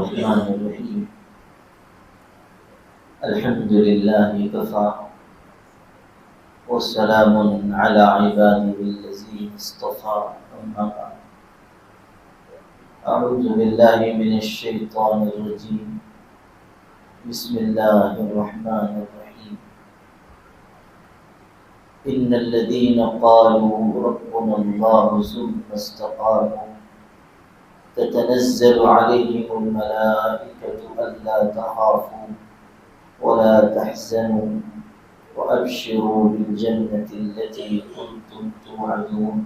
الرحمن الرحیم الحمد للہ کفا والسلام علی عباده الذین اصطفى اما بعد اعوذ باللہ من الشیطان الرجیم بسم اللہ الرحمن الرحیم ان الذین قالوا ربنا اللہ ثم استقاموا تتنزل عليهم الملائكة ألا تخافوا ولا تحزنوا وأبشروا بالجنة التي كنتم توعدون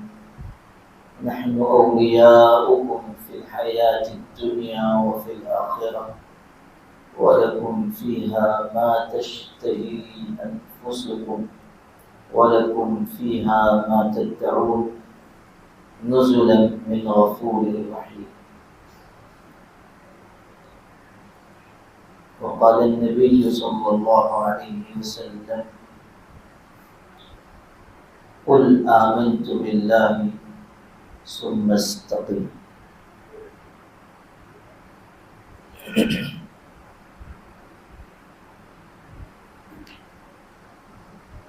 نحن أولياؤكم في الحياة الدنيا وفي الآخرة ولكم فيها ما تشتهي أنفسكم ولكم فيها ما تدعون نزلا من غفور رحيم. وقال النبي صلى الله عليه وسلم قل آمنت بالله ثم استقم.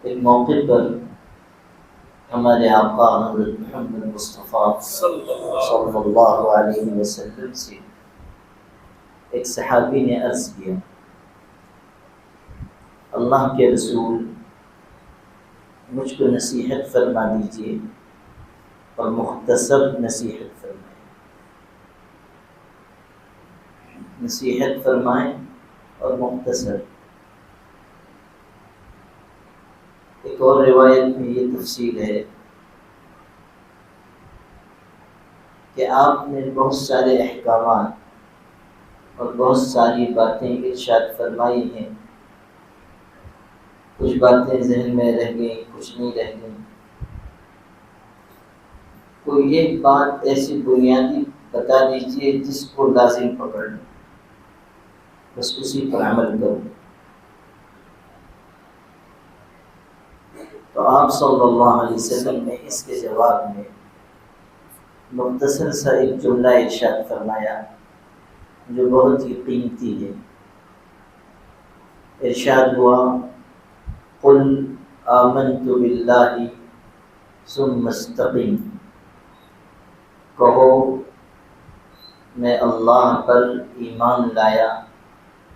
ایک موقع پر ہمارے آقا حضرت محمد مصطفیٰ صلی اللہ علیہ وسلم سے ایک صحابی نے عرض کیا اللہ کے رسول مجھ کو نصیحت فرما دیجیے اور مختصر نصیحت فرمائیں. نصیحت فرمائیں اور مختصر. ایک اور روایت میں یہ تفصیل ہے کہ آپ نے بہت سارے احکامات اور بہت ساری باتیں ارشاد فرمائی ہیں. کچھ باتیں ذہن میں رہ گئیں، کچھ نہیں رہ گئیں. کوئی ایک بات ایسی بنیادی بتا دیجیے جس کو لازم پکڑ لیں، بس اسی پر عمل کرو. تو آپ صلی اللہ علیہ وسلم نے اس کے جواب میں مختصر سا ایک جملہ ارشاد فرمایا جو بہت ہی قیمتی ہے. ارشاد ہوا قل آمنت باللہ ثم استقم. کہو میں اللہ پر ایمان لایا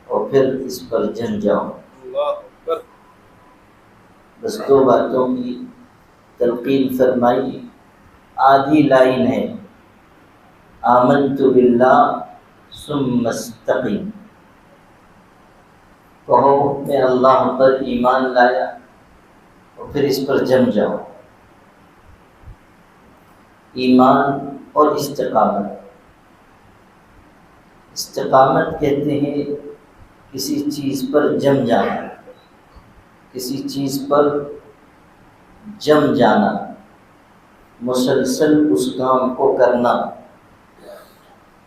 اور پھر اس پر جم جاؤ. بس دو باتوں کی تلقین فرمائی. آدھی لائن ہے آمنت باللہ ثم استقم. کہو میں اللہ پر ایمان لایا اور پھر اس پر جم جاؤ. ایمان اور استقامت. استقامت کہتے ہیں کسی چیز پر جم جانا، کسی چیز پر جم جانا، مسلسل اس کام کو کرنا،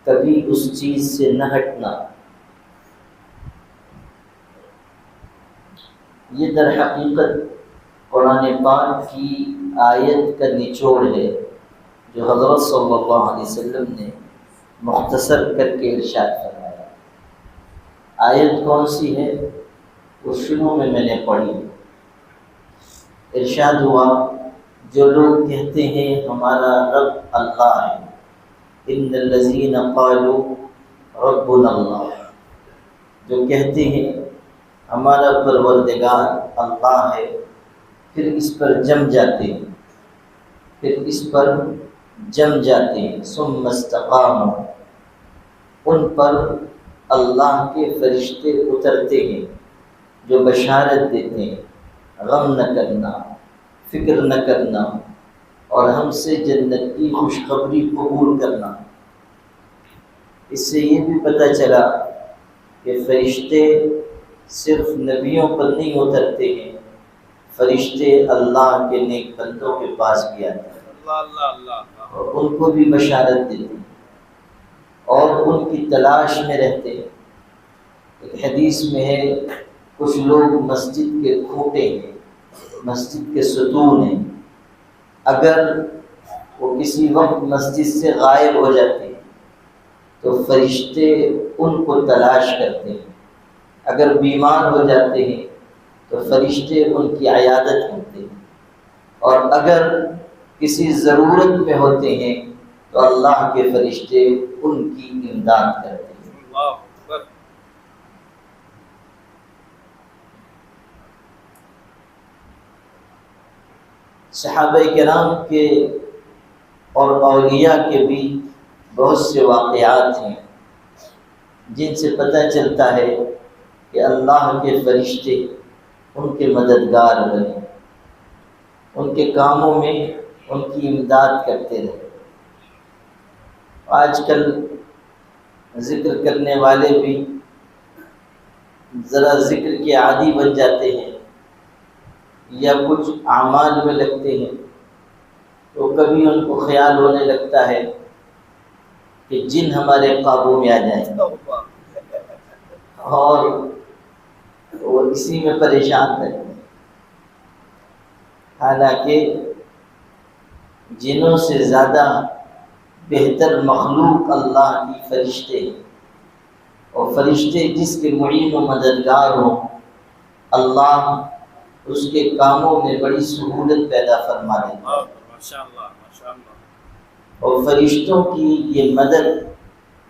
کبھی اس چیز سے نہ ہٹنا. یہ در حقیقت قرآن پاک کی آیت کا نچوڑ ہے جو حضرت صلی اللہ علیہ وسلم نے مختصر کر کے ارشاد فرمایا. آیت کون سی ہے وہ شروع میں نے پڑھی. ارشاد ہوا جو لوگ کہتے ہیں ہمارا رب اللہ ہے، ان الذین قالوا ربنا اللہ، جو کہتے ہیں ہمارا پروردگار اللہ ہے، پھر اس پر جم جاتے ہیں، ثم استقاموا، ان پر اللہ کے فرشتے اترتے ہیں جو بشارت دیتے ہیں غم نہ کرنا، فکر نہ کرنا اور ہم سے جنت کی خوشخبری قبول کرنا. اس سے یہ بھی پتہ چلا کہ فرشتے صرف نبیوں پر نہیں اترتے ہیں، فرشتے اللہ کے نیک بندوں کے پاس بھی آتے ہیں اور ان کو بھی بشارت دیتے ہیں اور ان کی تلاش میں رہتے ہیں. ایک حدیث میں ہے کچھ لوگ مسجد کے کھوٹے ہیں، مسجد کے ستون ہیں، اگر وہ کسی وقت مسجد سے غائب ہو جاتے ہیں تو فرشتے ان کو تلاش کرتے ہیں، اگر بیمار ہو جاتے ہیں تو فرشتے ان کی عیادت کرتے ہیں، اور اگر کسی ضرورت میں ہوتے ہیں تو اللہ کے فرشتے ان کی امداد کرتے ہیں۔ اللہ اکبر۔ صحابہ کرام کے اور اولیاء کے بھی بہت سے واقعات ہیں جن سے پتہ چلتا ہے کہ اللہ کے فرشتے ان کے مددگار بنے، ان کے کاموں میں ان کی امداد کرتے رہے۔ آج کل ذکر کرنے والے بھی ذرا ذکر کے عادی بن جاتے ہیں یا کچھ اعمال میں لگتے ہیں تو کبھی ان کو خیال ہونے لگتا ہے کہ جن ہمارے قابو میں آ جائیں، اور وہ اسی میں پریشان رہتے ہیں۔ حالانکہ جنوں سے زیادہ بہتر مخلوق اللہ کی فرشتے ہیں، اور فرشتے جس کے معین و مددگار ہوں، اللہ اس کے کاموں میں بڑی سہولت پیدا فرما دیتا ہے۔ ماشاءاللہ ماشاءاللہ۔ اور فرشتوں کی یہ مدد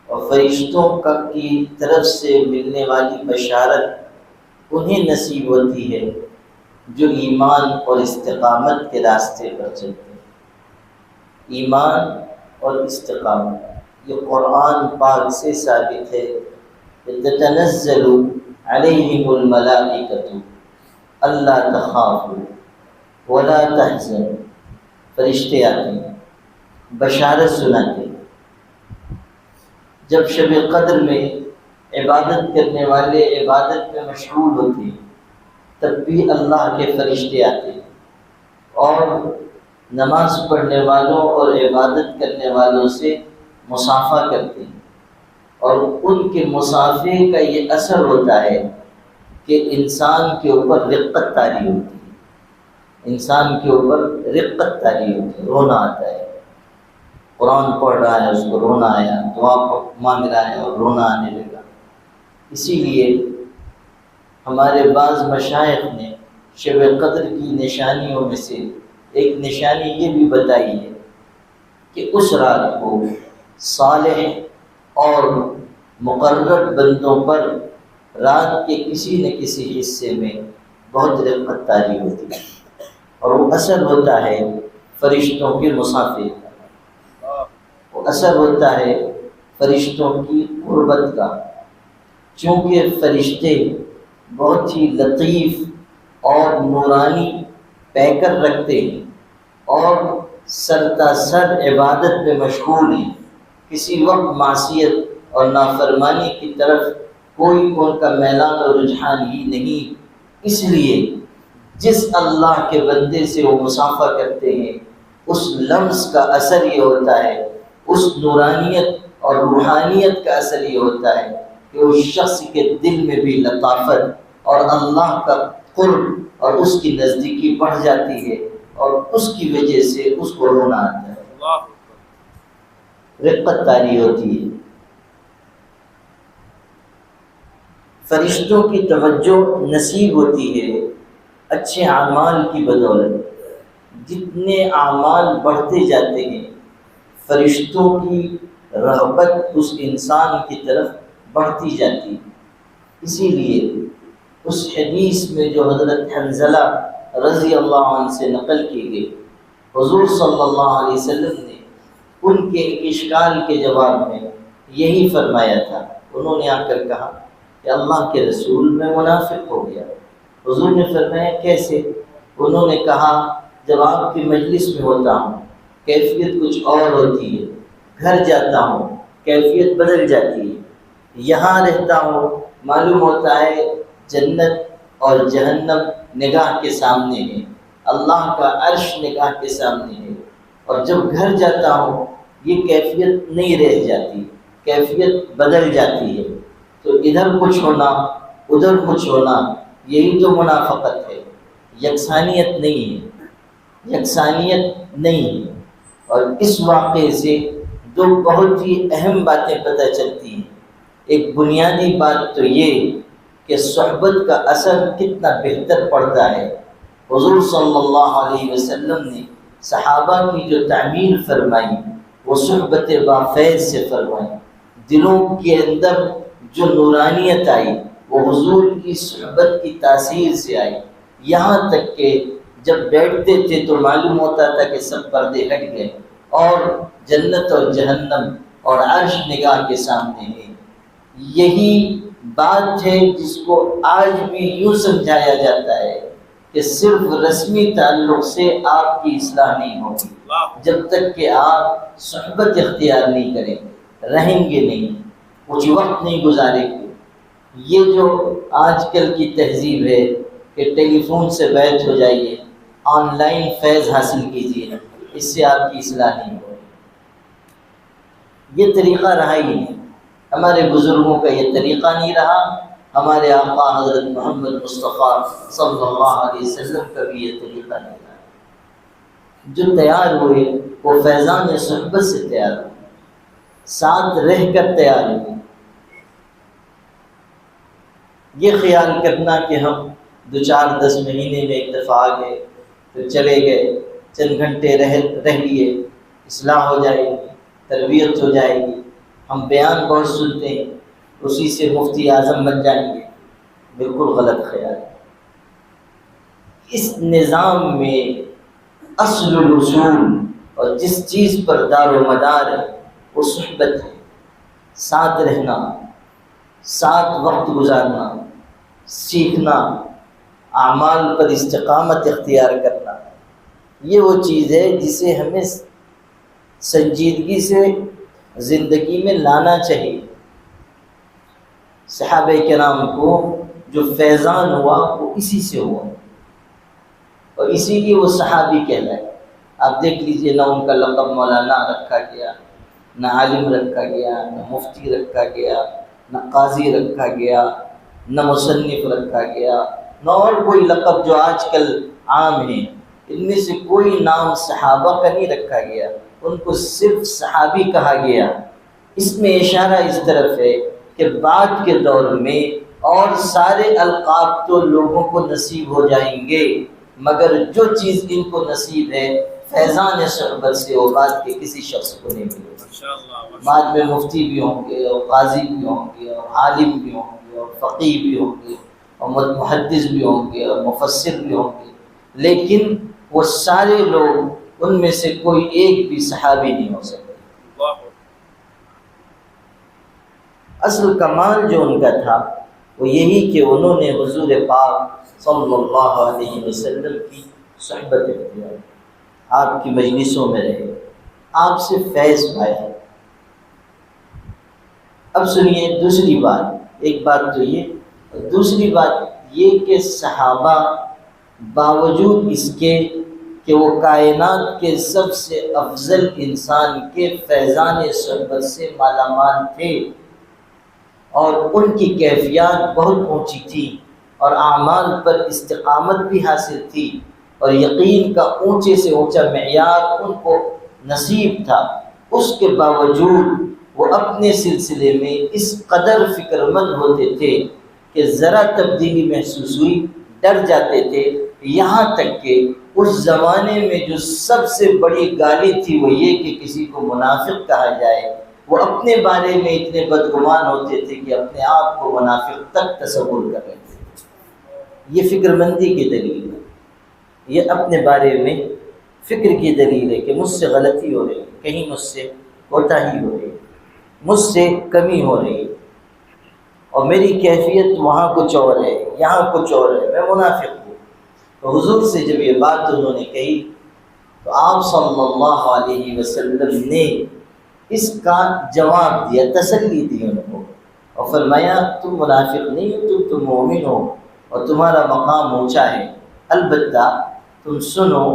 اور فرشتوں کی طرف سے ملنے والی بشارت انہیں نصیب ہوتی ہے جو ایمان اور استقامت کے راستے پر چلتے ہیں۔ ایمان اور استقامت یہ قرآن پاک سے ثابت ہے کہ تتنزل علیہم الملائکۃ الا تخافوا ولا تحزنوا، فرشتے آتے ہیں بشارت سناتے ہیں۔ جب شب قدر میں عبادت کرنے والے عبادت میں مشغول ہوتے ہیں تب بھی اللہ کے فرشتے آتے ہیں اور نماز پڑھنے والوں اور عبادت کرنے والوں سے مصافحہ کرتے ہیں، اور ان کے مصافحے کا یہ اثر ہوتا ہے کہ انسان کے اوپر رقت طاری ہوتی ہے، انسان کے اوپر رقت طاری ہوتی ہے، رونا آتا ہے۔ قرآن پڑھ رہا ہے اس کو رونا آیا، دعا مانگ رہا ہے اور رونا آنے لگا۔ اسی لیے ہمارے بعض مشائخ نے شب قدر کی نشانیوں میں سے ایک نشانی یہ بھی بتائی ہے کہ اس رات کو صالح اور مقرب بندوں پر رات کے کسی نہ کسی حصے میں بہت رحمت طاری ہوتی ہے، اور وہ اثر ہوتا ہے فرشتوں کے مصافحے کا، وہ اثر ہوتا ہے فرشتوں کی قربت کا، چونکہ فرشتے بہت ہی لطیف اور نورانی پیکر رکھتے ہیں اور سرتا سر عبادت میں مشغول ہیں، کسی وقت معصیت اور نافرمانی کی طرف کوئی ان کا میلان اور رجحان ہی نہیں۔ اس لیے جس اللہ کے بندے سے وہ مصافحہ کرتے ہیں اس لمس کا اثر یہ ہوتا ہے، اس نورانیت اور روحانیت کا اثر یہ ہوتا ہے کہ اس شخص کے دل میں بھی لطافت اور اللہ کا قرب اور اس کی نزدیکی بڑھ جاتی ہے، اور اس کی وجہ سے اس کو رونا آتا ہے، رقت طاری ہوتی ہے۔ فرشتوں کی توجہ نصیب ہوتی ہے اچھے اعمال کی بدولت۔ جتنے اعمال بڑھتے جاتے ہیں فرشتوں کی رغبت اس انسان کی طرف بڑھتی جاتی ہے۔ اسی لیے اس حدیث میں جو حضرت حنظلہ رضی اللہ عنہ سے نقل کی گئی، حضور صلی اللہ علیہ وسلم نے ان کے اشکال کے جواب میں یہی فرمایا تھا۔ انہوں نے آ کر کہا کہ اللہ کے رسول میں منافق ہو گیا۔ حضور نے فرمایا کیسے؟ انہوں نے کہا جب آپ کی مجلس میں ہوتا ہوں کیفیت کچھ اور ہوتی ہے، گھر جاتا ہوں کیفیت بدل جاتی ہے، یہاں رہتا ہوں معلوم ہوتا ہے جنت اور جہنم نگاہ کے سامنے ہے، اللہ کا عرش نگاہ کے سامنے ہے، اور جب گھر جاتا ہوں یہ کیفیت نہیں رہ جاتی، کیفیت بدل جاتی ہے۔ تو ادھر کچھ ہونا ادھر کچھ ہونا یہی تو منافقت ہے، یکسانیت نہیں ہے، یکسانیت نہیں ہے۔ اور اس واقعے سے دو بہت ہی اہم باتیں پتہ چلتی ہیں۔ ایک بنیادی بات تو یہ کہ صحبت کا اثر کتنا بہتر پڑتا ہے۔ حضور صلی اللہ علیہ وسلم نے صحابہ کی جو تعمیر فرمائی وہ صحبت بافیض سے فرمائی۔ دلوں کے اندر جو نورانیت آئی وہ حضور کی صحبت کی تاثیر سے آئی، یہاں تک کہ جب بیٹھتے تھے تو معلوم ہوتا تھا کہ سب پردے ہٹ گئے اور جنت اور جہنم اور عرش نگاہ کے سامنے ہے۔ یہی بات ہے جس کو آج بھی یوں سمجھایا جاتا ہے کہ صرف رسمی تعلق سے آپ کی اصلاح نہیں ہوگی جب تک کہ آپ صحبت اختیار نہیں کریں، رہیں گے نہیں، کچھ وقت نہیں گزاریں گے۔ یہ جو آج کل کی تہذیب ہے کہ ٹیلی فون سے بیعت ہو جائیے، آن لائن فیض حاصل کیجیے، اس سے آپ کی اصلاح نہیں ہوگی۔ یہ طریقہ رہا ہی نہیں، ہمارے بزرگوں کا یہ طریقہ نہیں رہا، ہمارے آقا حضرت محمد مصطفیٰ صلی اللہ علیہ وسلم کا بھی یہ طریقہ نہیں رہا۔ جو تیار ہوئے وہ فیضان صحبت سے تیار ہوئے، ساتھ رہ کر تیار ہوئے۔ یہ خیال کرنا کہ ہم 2-4-10 مہینے میں ایک دفعہ آ گئے پھر چلے گئے، چند گھنٹے رہ لیے، اصلاح ہو جائے گی، تربیت ہو جائے گی، ہم بیان بہت سنتے ہیں اسی سے مفتی اعظم بن جائیں گے، بالکل غلط خیال ہے۔ اس نظام میں اصل الاصول اور جس چیز پر دار و مدار ہے وہ صحبت ہے، ساتھ رہنا، ساتھ وقت گزارنا، سیکھنا، اعمال پر استقامت اختیار کرنا، یہ وہ چیز ہے جسے ہمیں سنجیدگی سے زندگی میں لانا چاہیے۔ صحابہ کرام کو جو فیضان ہوا وہ اسی سے ہوا اور اسی لیے وہ صحابی کہلائے۔ آپ دیکھ لیجئے نہ ان کا لقب مولانا رکھا گیا، نہ عالم رکھا گیا، نہ مفتی رکھا گیا، نہ قاضی رکھا گیا، نہ مصنف رکھا گیا، نہ اور کوئی لقب جو آج کل عام ہیں، ان میں سے کوئی نام صحابہ کا نہیں رکھا گیا، ان کو صرف صحابی کہا گیا۔ اس میں اشارہ اس طرف ہے کہ بعد کے دور میں اور سارے القاب تو لوگوں کو نصیب ہو جائیں گے، مگر جو چیز ان کو نصیب ہے فیضان صحبت سے وہ بعد کے کسی شخص کو نہیں ملے گا۔ بعد میں مفتی بھی ہوں گے اور قاضی بھی ہوں گے اور عالم بھی ہوں گے اور فقیہ بھی ہوں گے اور محدث بھی ہوں گے اور مفسر بھی ہوں گے، لیکن وہ سارے لوگ ان میں سے کوئی ایک بھی صحابی نہیں ہو سکتے۔ اصل کمال جو ان کا تھا وہ یہی کہ انہوں نے حضور پاک صلی اللہ علیہ وسلم کی صحبت اختیار، آپ کی مجلسوں میں رہے، آپ سے فیض پایا۔ اب سنیے دوسری بات، ایک بات تو یہ، دوسری بات یہ کہ صحابہ باوجود اس کے کہ وہ کائنات کے سب سے افضل انسان کے فیضان صحبت سے مالا مال تھے اور ان کی کیفیات بہت اونچی تھی اور اعمال پر استقامت بھی حاصل تھی اور یقین کا اونچے سے اونچا معیار ان کو نصیب تھا، اس کے باوجود وہ اپنے سلسلے میں اس قدر فکر مند ہوتے تھے کہ ذرا تبدیلی محسوس ہوئی ڈر جاتے تھے، یہاں تک کہ اس زمانے میں جو سب سے بڑی گالی تھی وہ یہ کہ کسی کو منافق کہا جائے، وہ اپنے بارے میں اتنے بدگمان ہوتے تھے کہ اپنے آپ کو منافق تک تصور کر رہے تھے۔ یہ فکر مندی کی دلیل ہے، یہ اپنے بارے میں فکر کی دلیل ہے کہ مجھ سے غلطی ہو رہی ہے، کہیں مجھ سے کوتاہی ہو رہی ہے، مجھ سے کمی ہو رہی ہے اور میری کیفیت وہاں کچھ اور ہے، یہاں کچھ اور ہے، میں منافق ہوں۔ تو حضور سے جب یہ بات انہوں نے کہی تو آپ صلی اللہ علیہ وسلم نے اس کا جواب دیا، تسلی دی ان کو اور فرمایا تم منافق نہیں ہو، تم مومن ہو اور تمہارا مقام اونچا ہے، البتہ تم سنو،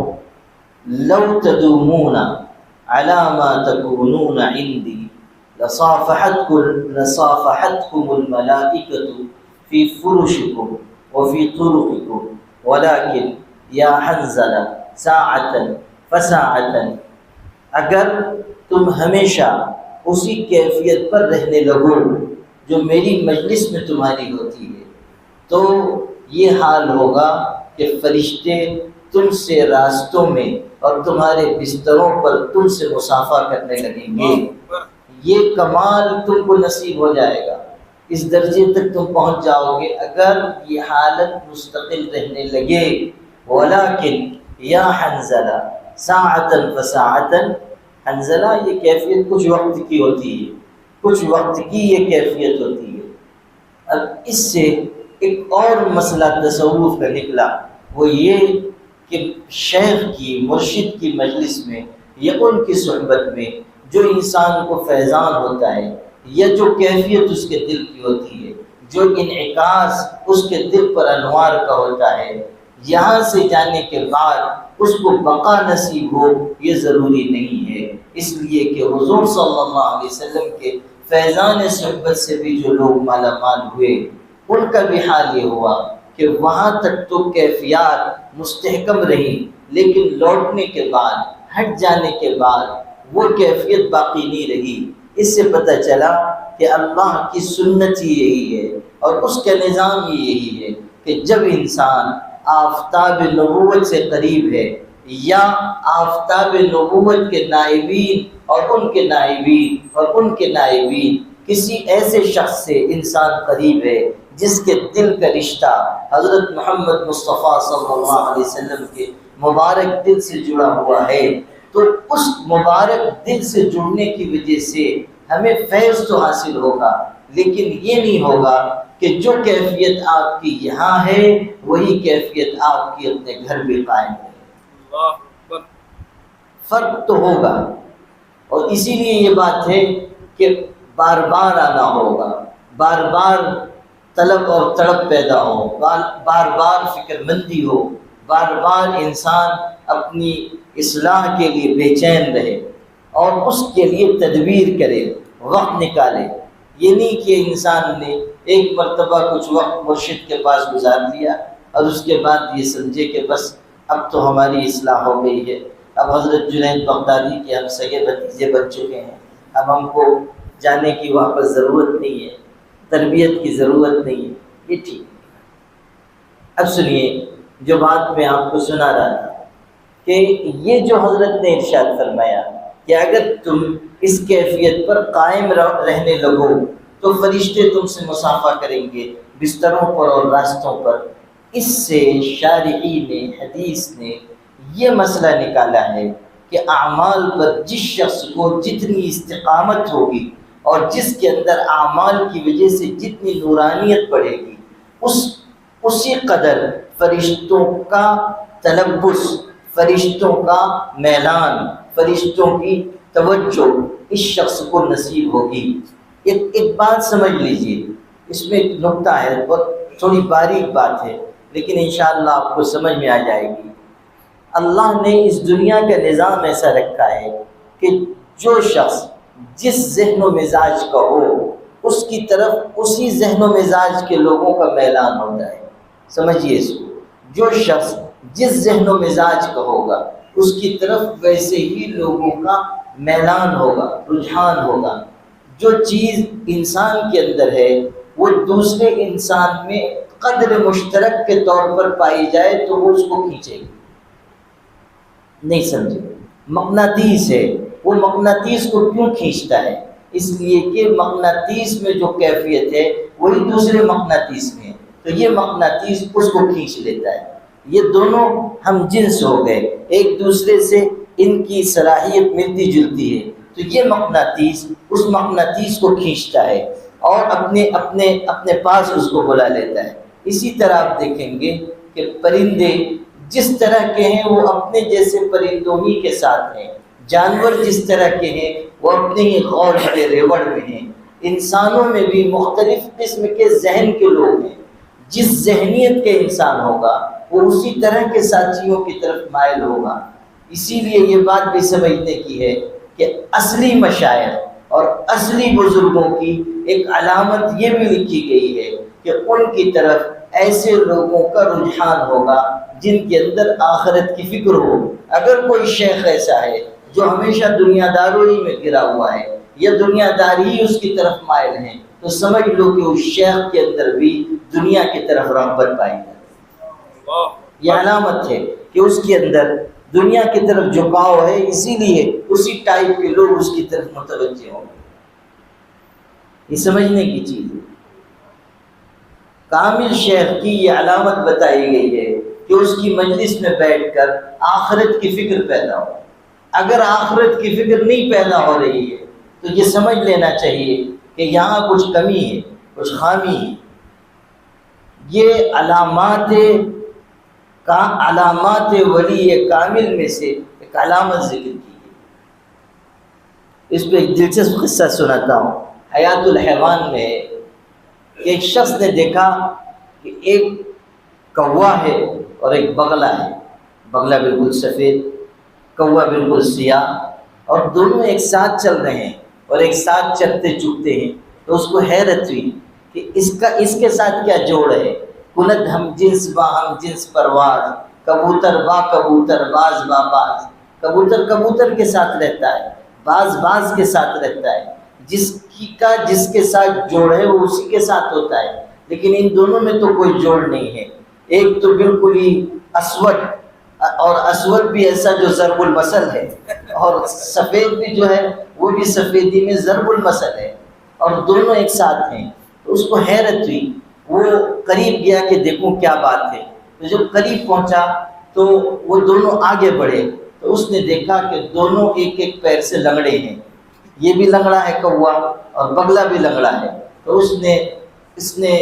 لو تدومون علی ما تکونون عندی لصافحتكم الملائكة في فرشكم وفي طرقكم ولكن یا حنظلہ ساعة فساعة، اگر تم ہمیشہ اسی کیفیت پر رہنے لگو جو میری مجلس میں تمہاری ہوتی ہے، تو یہ حال ہوگا کہ فرشتے تم سے راستوں میں اور تمہارے بستروں پر تم سے مصافحہ کرنے لگیں گے۔ یہ کمال تم کو نصیب ہو جائے گا، اس درجے تک تم پہنچ جاؤ گے اگر یہ حالت مستقل رہنے لگے۔ ولیکن یا حنظلہ ساعتاً فساعتاً، حنظلہ یہ کیفیت کچھ وقت کی ہوتی ہے، کچھ وقت کی یہ کیفیت ہوتی ہے۔ اب اس سے ایک اور مسئلہ تصوف کا نکلا، وہ یہ کہ شیخ کی، مرشد کی مجلس میں یا ان کی صحبت میں جو انسان کو فیضان ہوتا ہے، یا جو کیفیت اس کے دل کی ہوتی ہے، جو انعکاس اس کے دل پر انوار کا ہوتا ہے، یہاں سے جانے کے بعد اس کو بقا نصیب ہو یہ ضروری نہیں ہے۔ اس لیے کہ حضور صلی اللہ علیہ وسلم کے فیضان صحبت سے بھی جو لوگ مالا مال ہوئے، ان کا بھی حال یہ ہوا کہ وہاں تک تو کیفیات مستحکم رہی، لیکن لوٹنے کے بعد، ہٹ جانے کے بعد وہ کیفیت باقی نہیں رہی۔ اس سے پتہ چلا کہ اللہ کی سنت ہی یہی ہے اور اس کا نظام ہی یہی ہے کہ جب انسان آفتاب نبوت سے قریب ہے، یا آفتاب نبوت کے نائبین اور ان کے نائبین اور ان کے نائبین کسی ایسے شخص سے انسان قریب ہے جس کے دل کا رشتہ حضرت محمد مصطفیٰ صلی اللہ علیہ وسلم کے مبارک دل سے جڑا ہوا ہے، تو اس مبارک دل سے جڑنے کی وجہ سے ہمیں فیض تو حاصل ہوگا، لیکن یہ نہیں ہوگا کہ جو کیفیت آپ کی یہاں ہے وہی کیفیت آپ کی اپنے گھر بھی قائم ہے۔ اللہ اکبر۔ فرق تو ہوگا، اور اسی لیے یہ بات ہے کہ بار بار آنا ہوگا، بار بار طلب اور تڑپ پیدا ہو، بار بار فکر مندی ہو، بار بار انسان اپنی اصلاح کے لیے بے چین رہے اور اس کے لیے تدبیر کرے، وقت نکالے۔ یہ نہیں کہ انسان نے ایک مرتبہ کچھ وقت مرشد کے پاس گزار دیا اور اس کے بعد یہ سمجھے کہ بس اب تو ہماری اصلاح ہو گئی ہے، اب حضرت جنید بغدادی کے ہم سگے بھتیجے بن چکے ہیں، اب ہم کو جانے کی واپس ضرورت نہیں ہے، تربیت کی ضرورت نہیں ہے۔ یہ ٹھیک ہے۔ اب سنیے جو بات میں آپ کو سنا رہا تھا کہ یہ جو حضرت نے ارشاد فرمایا کہ اگر تم اس کیفیت پر قائم رہنے لگو تو فرشتے تم سے مصافحہ کریں گے بستروں پر اور راستوں پر۔ اس سے شارحی نے، حدیث نے یہ مسئلہ نکالا ہے کہ اعمال پر جس شخص کو جتنی استقامت ہوگی اور جس کے اندر اعمال کی وجہ سے جتنی نورانیت بڑھے گی، اسی قدر فرشتوں کا تلبس، فرشتوں کا میلان، فرشتوں کی توجہ اس شخص کو نصیب ہوگی۔ ایک بات سمجھ لیجئے، اس میں ایک نقطہ ہے، بہت تھوڑی باریک بات ہے لیکن انشاءاللہ آپ کو سمجھ میں آ جائے گی۔ اللہ نے اس دنیا کا نظام ایسا رکھا ہے کہ جو شخص جس ذہن و مزاج کا ہو اس کی طرف اسی ذہن و مزاج کے لوگوں کا میلان ہوتا ہے۔ سمجھیے اس کو، جو شخص جس ذہن و مزاج کا ہوگا اس کی طرف ویسے ہی لوگوں کا میلان ہوگا، رجحان ہوگا۔ جو چیز انسان کے اندر ہے وہ دوسرے انسان میں قدر مشترک کے طور پر پائی جائے تو وہ اس کو کھینچے گی۔ نہیں سمجھے؟ مقناطیس ہے، وہ مقناطیس کو کیوں کھینچتا ہے؟ اس لیے کہ مقناطیس میں جو کیفیت ہے وہی دوسرے مقناطیس میں ہے، تو یہ مقناطیس اس کو کھینچ لیتا ہے۔ یہ دونوں ہم جنس ہو گئے، ایک دوسرے سے ان کی صلاحیت ملتی جلتی ہے، تو یہ مقناطیس اس مقناطیس کو کھینچتا ہے اور اپنے پاس اس کو بلا لیتا ہے۔ اسی طرح آپ دیکھیں گے کہ پرندے جس طرح کے ہیں وہ اپنے جیسے پرندوں ہی کے ساتھ ہیں، جانور جس طرح کے ہیں وہ اپنے ہی غور کے ریوڑ میں ہیں۔ انسانوں میں بھی مختلف قسم کے ذہن کے لوگ ہیں، جس ذہنیت کے انسان ہوگا وہ اسی طرح کے ساتھیوں کی طرف مائل ہوگا۔ اسی لیے یہ بات بھی سمجھنے کی ہے کہ اصلی مشائخ اور اصلی بزرگوں کی ایک علامت یہ بھی لکھی گئی ہے کہ ان کی طرف ایسے لوگوں کا رجحان ہوگا جن کے اندر آخرت کی فکر ہو۔ اگر کوئی شیخ ایسا ہے جو ہمیشہ دنیا داری میں گرا ہوا ہے یا دنیا داری ہی اس کی طرف مائل ہے، تو سمجھ لو کہ اس شیخ کے اندر بھی دنیا کی طرف رغبت پائی جاتی ہے۔ یہ علامت ہے کہ اس کے اندر دنیا کی طرف جھکاؤ ہے، اسی لیے اسی ٹائپ کے لوگ اس کی طرف متوجہ ہوں گے۔ یہ سمجھنے کی چیز ہے۔ کامل شیخ کی یہ علامت بتائی گئی ہے کہ اس کی مجلس میں بیٹھ کر آخرت کی فکر پیدا ہو۔ اگر آخرت کی فکر نہیں پیدا ہو رہی ہے تو یہ سمجھ لینا چاہیے کہ یہاں کچھ کمی ہے، کچھ خامی ہے۔ یہ علامات ولی کامل میں سے ایک علامت ذکر کی ہے۔ اس پہ ایک دلچسپ قصہ سناتا ہوں۔ حیات الحیوان میں ایک شخص نے دیکھا کہ ایک کوا ہے اور ایک بغلہ ہے، بغلہ بالکل سفید، کوا بالکل سیاہ، اور دونوں ایک ساتھ چل رہے ہیں اور ایک ساتھ چلتے چکتے ہیں۔ تو اس کو حیرت ہوئی کہ اس کے ساتھ کیا جوڑ ہے۔ کند ہم جنس با ہم جنس پرواز، کبوتر با کبوتر باز با باز۔ کبوتر کبوتر کے ساتھ رہتا ہے، باز باز کے ساتھ رہتا ہے، جس کے ساتھ جوڑ ہے وہ اسی کے ساتھ ہوتا ہے، لیکن ان دونوں میں تو کوئی جوڑ نہیں ہے۔ ایک تو بالکل ہی اسود، اور اسود بھی ایسا جو ضرب المثل ہے، اور سفید بھی جو ہے وہ بھی سفیدی میں ضرب المثل ہے، اور دونوں ایک ساتھ ہیں۔ تو اس کو حیرت ہوئی، وہ قریب گیا کہ دیکھوں کیا بات ہے۔ تو جب قریب پہنچا تو وہ دونوں آگے بڑھے تو اس نے دیکھا کہ دونوں ایک ایک پیر سے لنگڑے ہیں، یہ بھی لنگڑا ہے کوا اور بگلا بھی لنگڑا ہے۔ تو اس نے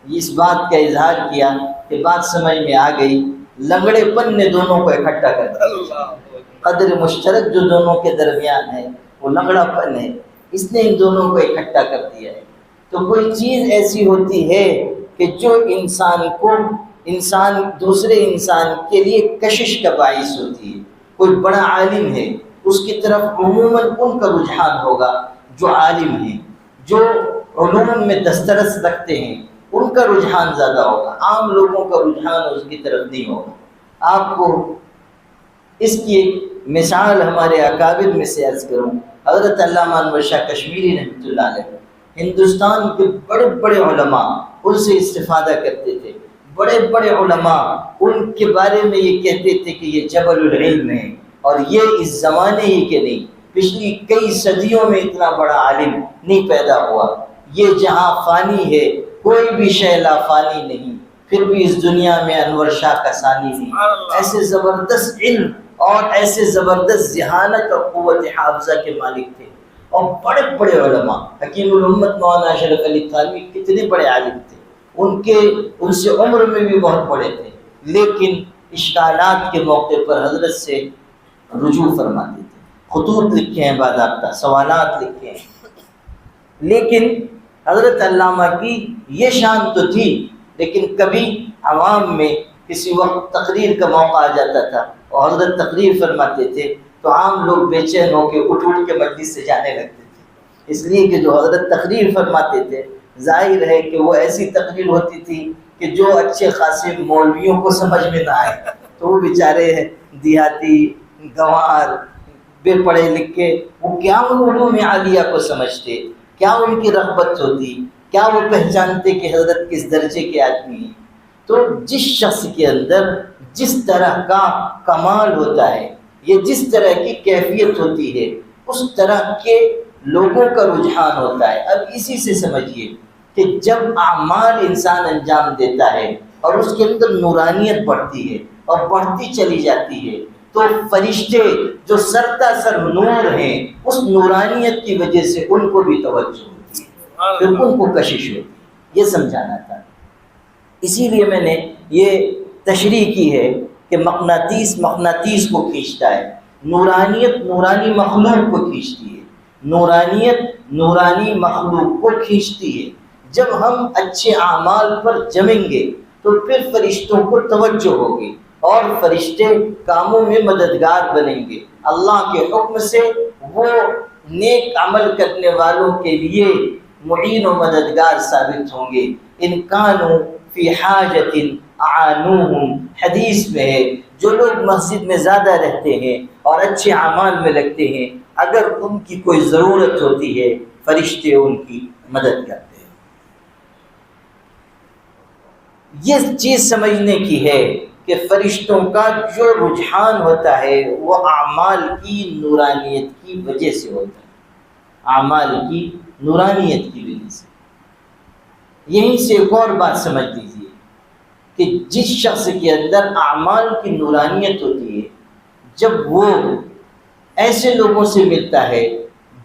اس بات کا اظہار کیا کہ بات سمجھ میں آ گئی، لنگڑے پن نے دونوں کو اکٹھا کر دیا۔ قدر مشترک جو دونوں کے درمیان ہے وہ لنگڑا پن ہے، اس نے ان دونوں کو اکٹھا کر دیا ہے۔ تو کوئی چیز ایسی ہوتی ہے کہ جو انسان دوسرے انسان کے لیے کشش کا باعث ہوتی ہے۔ کوئی بڑا عالم ہے، اس کی طرف عموماً ان کا رجحان ہوگا جو عالم ہیں، جو علوم میں دسترس رکھتے ہیں، ان کا رجحان زیادہ ہوگا، عام لوگوں کا رجحان اس کی طرف نہیں ہوگا۔ آپ کو اس کی ایک مثال ہمارے اکابر میں سے عرض کروں۔ حضرت علامہ انور شاہ کشمیری رحمۃ اللہ علیہ ہندوستان کے بڑے بڑے علماء ان سے استفادہ کرتے تھے۔ بڑے بڑے علماء ان کے بارے میں یہ کہتے تھے کہ یہ جبل العلم ہے، اور یہ اس زمانے ہی کے نہیں، پچھلی کئی صدیوں میں اتنا بڑا عالم نہیں پیدا ہوا۔ یہ جہاں فانی ہے، کوئی بھی شے لا فانی نہیں، پھر بھی اس دنیا میں انور شاہ کا ثانی نہیں۔ ایسے زبردست علم اور ایسے زبردست ذہانت اور قوت حافظہ کے مالک تھے، اور بڑے بڑے علماء، حکیم الامت مولانا اشرف علی تھانوی کتنے بڑے عالم تھے، ان سے عمر میں بھی بہت بڑے تھے، لیکن اشکالات کے موقع پر حضرت سے رجوع فرماتے تھے، خطوط لکھے ہیں باضابطہ، سوالات لکھے ہیں۔ لیکن حضرت علامہ کی یہ شان تو تھی، لیکن کبھی عوام میں کسی وقت تقریر کا موقع آ جاتا تھا اور حضرت تقریر فرماتے تھے تو عام لوگ بے چین ہو کے اٹھ کے مجلس سے جانے لگتے تھے، اس لیے کہ جو حضرت تقریر فرماتے تھے ظاہر ہے کہ وہ ایسی تقریر ہوتی تھی کہ جو اچھے خاصے مولویوں کو سمجھ میں نہ آئے، تو وہ بیچارے دیہاتی گنوار بے پڑھے لکھے وہ کیا ان علوم عالیہ کو سمجھتے، کیا ان کی رغبت ہوتی، کیا وہ پہچانتے کہ حضرت کس درجے کے آدمی ہیں۔ تو جس شخص کے اندر جس طرح کا کمال ہوتا ہے، یہ جس طرح کی کیفیت ہوتی ہے، اس طرح کے لوگوں کا رجحان ہوتا ہے۔ اب اسی سے سمجھیے کہ جب اعمال انسان انجام دیتا ہے اور اس کے اندر نورانیت بڑھتی ہے اور بڑھتی چلی جاتی ہے، تو فرشتے جو سرتا سر نور ہیں، اس نورانیت کی وجہ سے ان کو بھی توجہ ہوتی ہے، پھر ان کو کشش ہوتی ہے۔ یہ سمجھانا تھا، اسی لیے میں نے یہ تشریح کی ہے کہ مقناطیس کو کھینچتا ہے، نورانیت نورانی مخلوق کو کھینچتی ہے، نورانیت نورانی مخلوق کو کھینچتی ہے۔ جب ہم اچھے اعمال پر جمیں گے تو پھر فرشتوں کو توجہ ہوگی اور فرشتے کاموں میں مددگار بنیں گے، اللہ کے حکم سے وہ نیک عمل کرنے والوں کے لیے معین و مددگار ثابت ہوں گے۔ ان کانوا فی حاجت اعانوہم، حدیث میں ہے جو لوگ مسجد میں زیادہ رہتے ہیں اور اچھے اعمال میں لگتے ہیں، اگر ان کی کوئی ضرورت ہوتی ہے فرشتے ان کی مدد کرتے ہیں۔ یہ چیز سمجھنے کی ہے کہ فرشتوں کا جو رجحان ہوتا ہے وہ اعمال کی نورانیت کی وجہ سے ہوتا ہے، اعمال کی نورانیت کی وجہ سے۔ یہیں سے ایک اور بات سمجھ لیجیے کہ جس شخص کے اندر اعمال کی نورانیت ہوتی ہے، جب وہ ایسے لوگوں سے ملتا ہے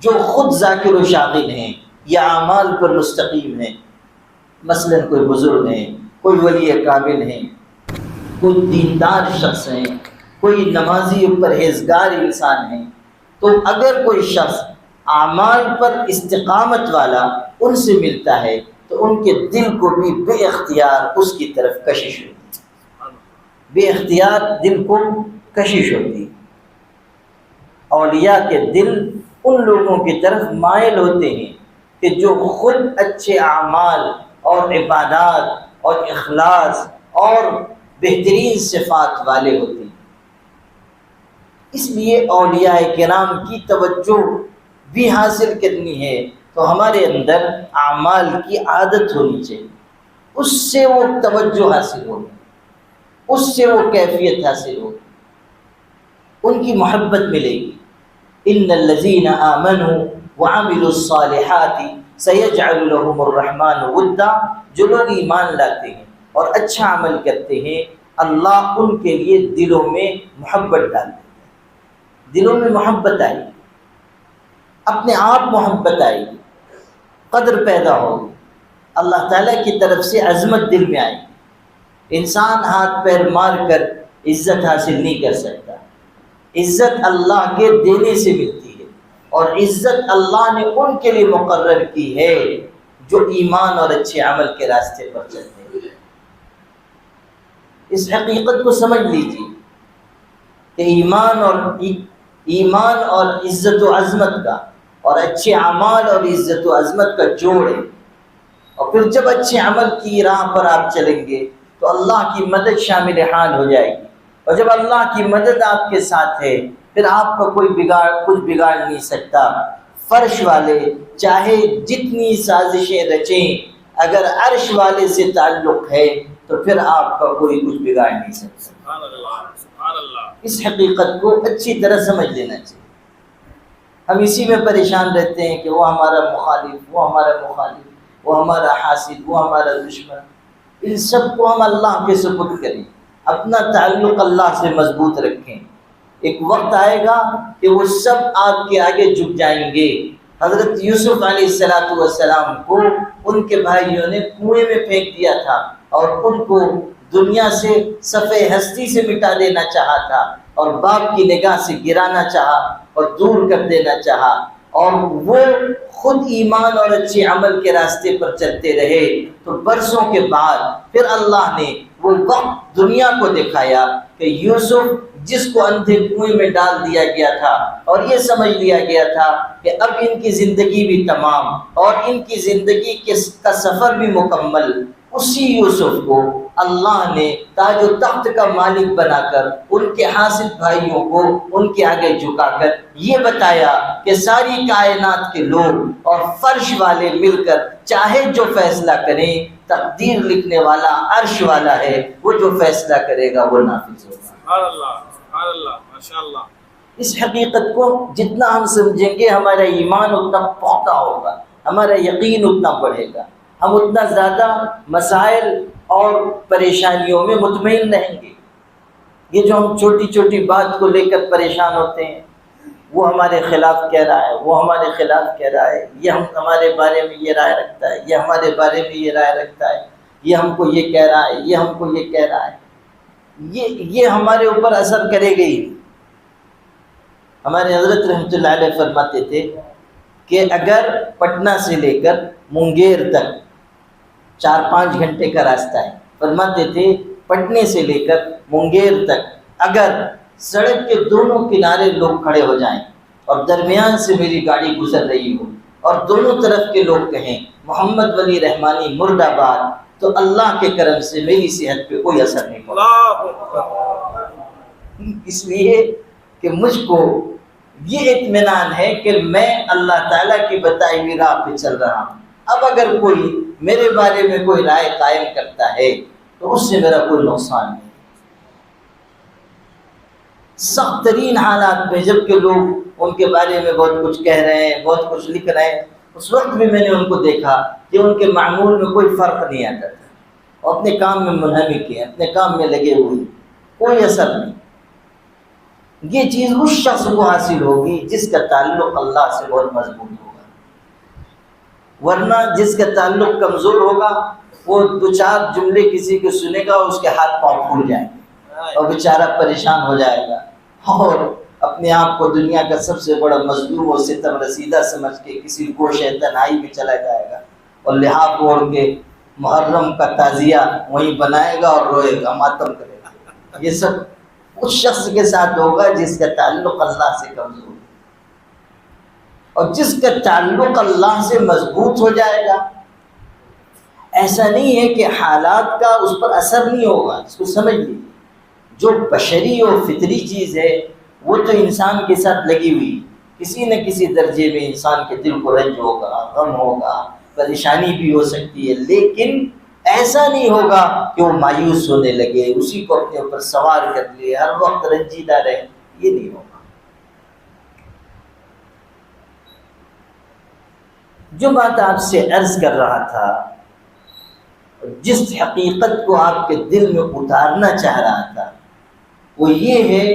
جو خود ذاکر و شاغل ہیں یا اعمال پر مستقیم ہیں، مثلا کوئی بزرگ ہیں، کوئی ولی کامل ہیں، کوئی دیندار شخص ہیں، کوئی نمازی و پرہیزگار انسان ہیں، تو اگر کوئی شخص اعمال پر استقامت والا ان سے ملتا ہے تو ان کے دل کو بھی بے اختیار اس کی طرف کشش ہوتی ہے، بے اختیار دل کو کشش ہوتی ہے۔ اولیاء کے دل ان لوگوں کی طرف مائل ہوتے ہیں کہ جو خود اچھے اعمال اور عبادات اور اخلاص اور بہترین صفات والے ہوتے ہیں۔ اس لیے اولیاء کرام کی توجہ بھی حاصل کرنی ہے تو ہمارے اندر اعمال کی عادت ہونی چاہیے، اس سے وہ توجہ حاصل ہوگی، اس سے وہ کیفیت حاصل ہوگی، ان کی محبت ملے گی۔ ان الذین آمنوا وعملوا الصالحات سیجعل لهم الرحمن ودا، جو لوگ ایمان لاتے ہیں اور اچھا عمل کرتے ہیں اللہ ان کے لیے دلوں میں محبت ڈال دیتا ہے، دلوں میں محبت آئے گی، اپنے آپ محبت آئے گی، قدر پیدا ہوگی، اللہ تعالیٰ کی طرف سے عظمت دل میں آئے گی۔ انسان ہاتھ پیر مار کر عزت حاصل نہیں کر سکتا، عزت اللہ کے دینے سے ملتی ہے، اور عزت اللہ نے ان کے لیے مقرر کی ہے جو ایمان اور اچھے عمل کے راستے پر چلتے ہیں۔ اس حقیقت کو سمجھ لیجیے کہ ایمان اور عزت و عظمت کا اور اچھے اعمال اور عزت و عظمت کا جوڑ ہے، اور پھر جب اچھے عمل کی راہ پر آپ چلیں گے تو اللہ کی مدد شامل حال ہو جائے گی، اور جب اللہ کی مدد آپ کے ساتھ ہے پھر آپ کا کوئی کچھ بگاڑ نہیں سکتا۔ فرش والے چاہے جتنی سازشیں رچیں، اگر عرش والے سے تعلق ہے تو پھر آپ کا کوئی کچھ بگاڑ نہیں سکتا۔ سبحان اللہ، سبحان اللہ۔ اس حقیقت کو اچھی طرح سمجھ لینا چاہیے۔ ہم اسی میں پریشان رہتے ہیں کہ وہ ہمارا مخالف، وہ ہمارا مخالف، وہ ہمارا حاسد، وہ ہمارا دشمن۔ ان سب کو ہم اللہ کے سپرد کریں، اپنا تعلق اللہ سے مضبوط رکھیں۔ ایک وقت آئے گا کہ وہ سب آپ کے آگے جھک جائیں گے۔ حضرت یوسف علیہ السلام کو ان کے بھائیوں نے کنویں میں پھینک دیا تھا اور ان کو دنیا سے صفحہ ہستی سے مٹا دینا چاہا تھا، اور باپ کی نگاہ سے گرانا چاہا اور دور کر دینا چاہا، اور وہ خود ایمان اور اچھے عمل کے راستے پر چلتے رہے۔ تو برسوں کے بعد پھر اللہ نے وہ وقت دنیا کو دکھایا کہ یوسف جس کو اندھے کنویں میں ڈال دیا گیا تھا اور یہ سمجھ لیا گیا تھا کہ اب ان کی زندگی بھی تمام اور ان کی زندگی کا سفر بھی مکمل، اسی یوسف کو اللہ نے تاج و تخت کا مالک بنا کر ان کے حاسد بھائیوں کو ان کے آگے جھکا کر یہ بتایا کہ ساری کائنات کے لوگ اور فرش والے مل کر چاہے جو فیصلہ کریں، تقدیر لکھنے والا عرش والا ہے، وہ جو فیصلہ کرے گا وہ نافذ ہوگا۔ سبحان اللہ، سبحان اللہ، ماشاء اللہ۔ اس حقیقت کو جتنا ہم سمجھیں گے ہمارا ایمان اتنا پختہ ہوگا، ہمارا یقین اتنا بڑھے گا، ہم اتنا زیادہ مسائل اور پریشانیوں میں مطمئن رہیں گے۔ یہ جو ہم چھوٹی چھوٹی بات کو لے کر پریشان ہوتے ہیں، وہ ہمارے خلاف کہہ رہا ہے، وہ ہمارے خلاف کہہ رہا ہے، یہ ہمارے بارے میں یہ رائے رکھتا ہے، یہ ہمارے بارے میں یہ رائے رکھتا ہے، یہ ہم کو یہ کہہ رہا ہے، یہ ہم کو یہ کہہ رہا ہے، یہ ہمارے اوپر اثر کرے گا ہی۔ ہمارے حضرت رحمۃ اللہ علیہ فرماتے تھے کہ اگر پٹنہ سے لے کر منگیر تک 4-5 گھنٹے کا راستہ ہے، فرماتے تھے پٹنے سے لے کر منگیر تک اگر سڑک کے دونوں کنارے لوگ کھڑے ہو جائیں اور درمیان سے میری گاڑی گزر رہی ہو اور دونوں طرف کے لوگ کہیں محمد ولی رحمانی مرد آباد، تو اللہ کے کرم سے میری صحت پہ کوئی اثر نہیں پڑا۔ اس لیے کہ مجھ کو یہ اطمینان ہے کہ میں اللہ تعالیٰ کی بتائی ہوئی راہ پہ چل رہا ہوں۔ اب اگر کوئی میرے بارے میں کوئی رائے قائم کرتا ہے تو اس سے میرا کوئی نقصان نہیں۔ سخت ترین حالات میں جب کہ لوگ ان کے بارے میں بہت کچھ کہہ رہے ہیں، بہت کچھ لکھ رہے ہیں، اس وقت بھی میں نے ان کو دیکھا کہ ان کے معمول میں کوئی فرق نہیں آتا تھا، اور اپنے کام میں منہمک ہیں، اپنے کام میں لگے ہوئے ہیں، کوئی اثر نہیں۔ یہ چیز اس شخص کو حاصل ہوگی جس کا تعلق اللہ سے بہت مضبوط ہوگا، ورنہ جس کا تعلق کمزور ہوگا وہ دو چار جملے کسی کو سنے گا، اس کے ہاتھ پاؤں پھول جائیں گے اور بیچارہ پریشان ہو جائے گا، اور اپنے آپ کو دنیا کا سب سے بڑا مظلوم و ستم رسیدہ سمجھ کے کسی گوشے تنہائی میں چلا جائے گا، اور لحاف اوڑھ کے محرم کا تعزیہ وہیں بنائے گا اور روئے گا، ماتم کرے گا۔ یہ سب اس شخص کے ساتھ ہوگا جس کا تعلق اللہ سے کمزور ہے، اور جس کا تعلق اللہ سے مضبوط ہو جائے گا، ایسا نہیں ہے کہ حالات کا اس پر اثر نہیں ہوگا۔ اس کو سمجھ لیجیے، جو بشری اور فطری چیز ہے وہ تو انسان کے ساتھ لگی ہوئی، کسی نہ کسی درجے میں انسان کے دل کو رنج ہوگا، غم ہوگا، پریشانی بھی ہو سکتی ہے، لیکن ایسا نہیں ہوگا کہ وہ مایوس ہونے لگے، اسی کو اپنے اوپر سوار کر لے، ہر وقت رنجیدہ رہے، یہ نہیں ہوگا۔ جو بات آپ سے عرض کر رہا تھا، جس حقیقت کو آپ کے دل میں اتارنا چاہ رہا تھا، وہ یہ ہے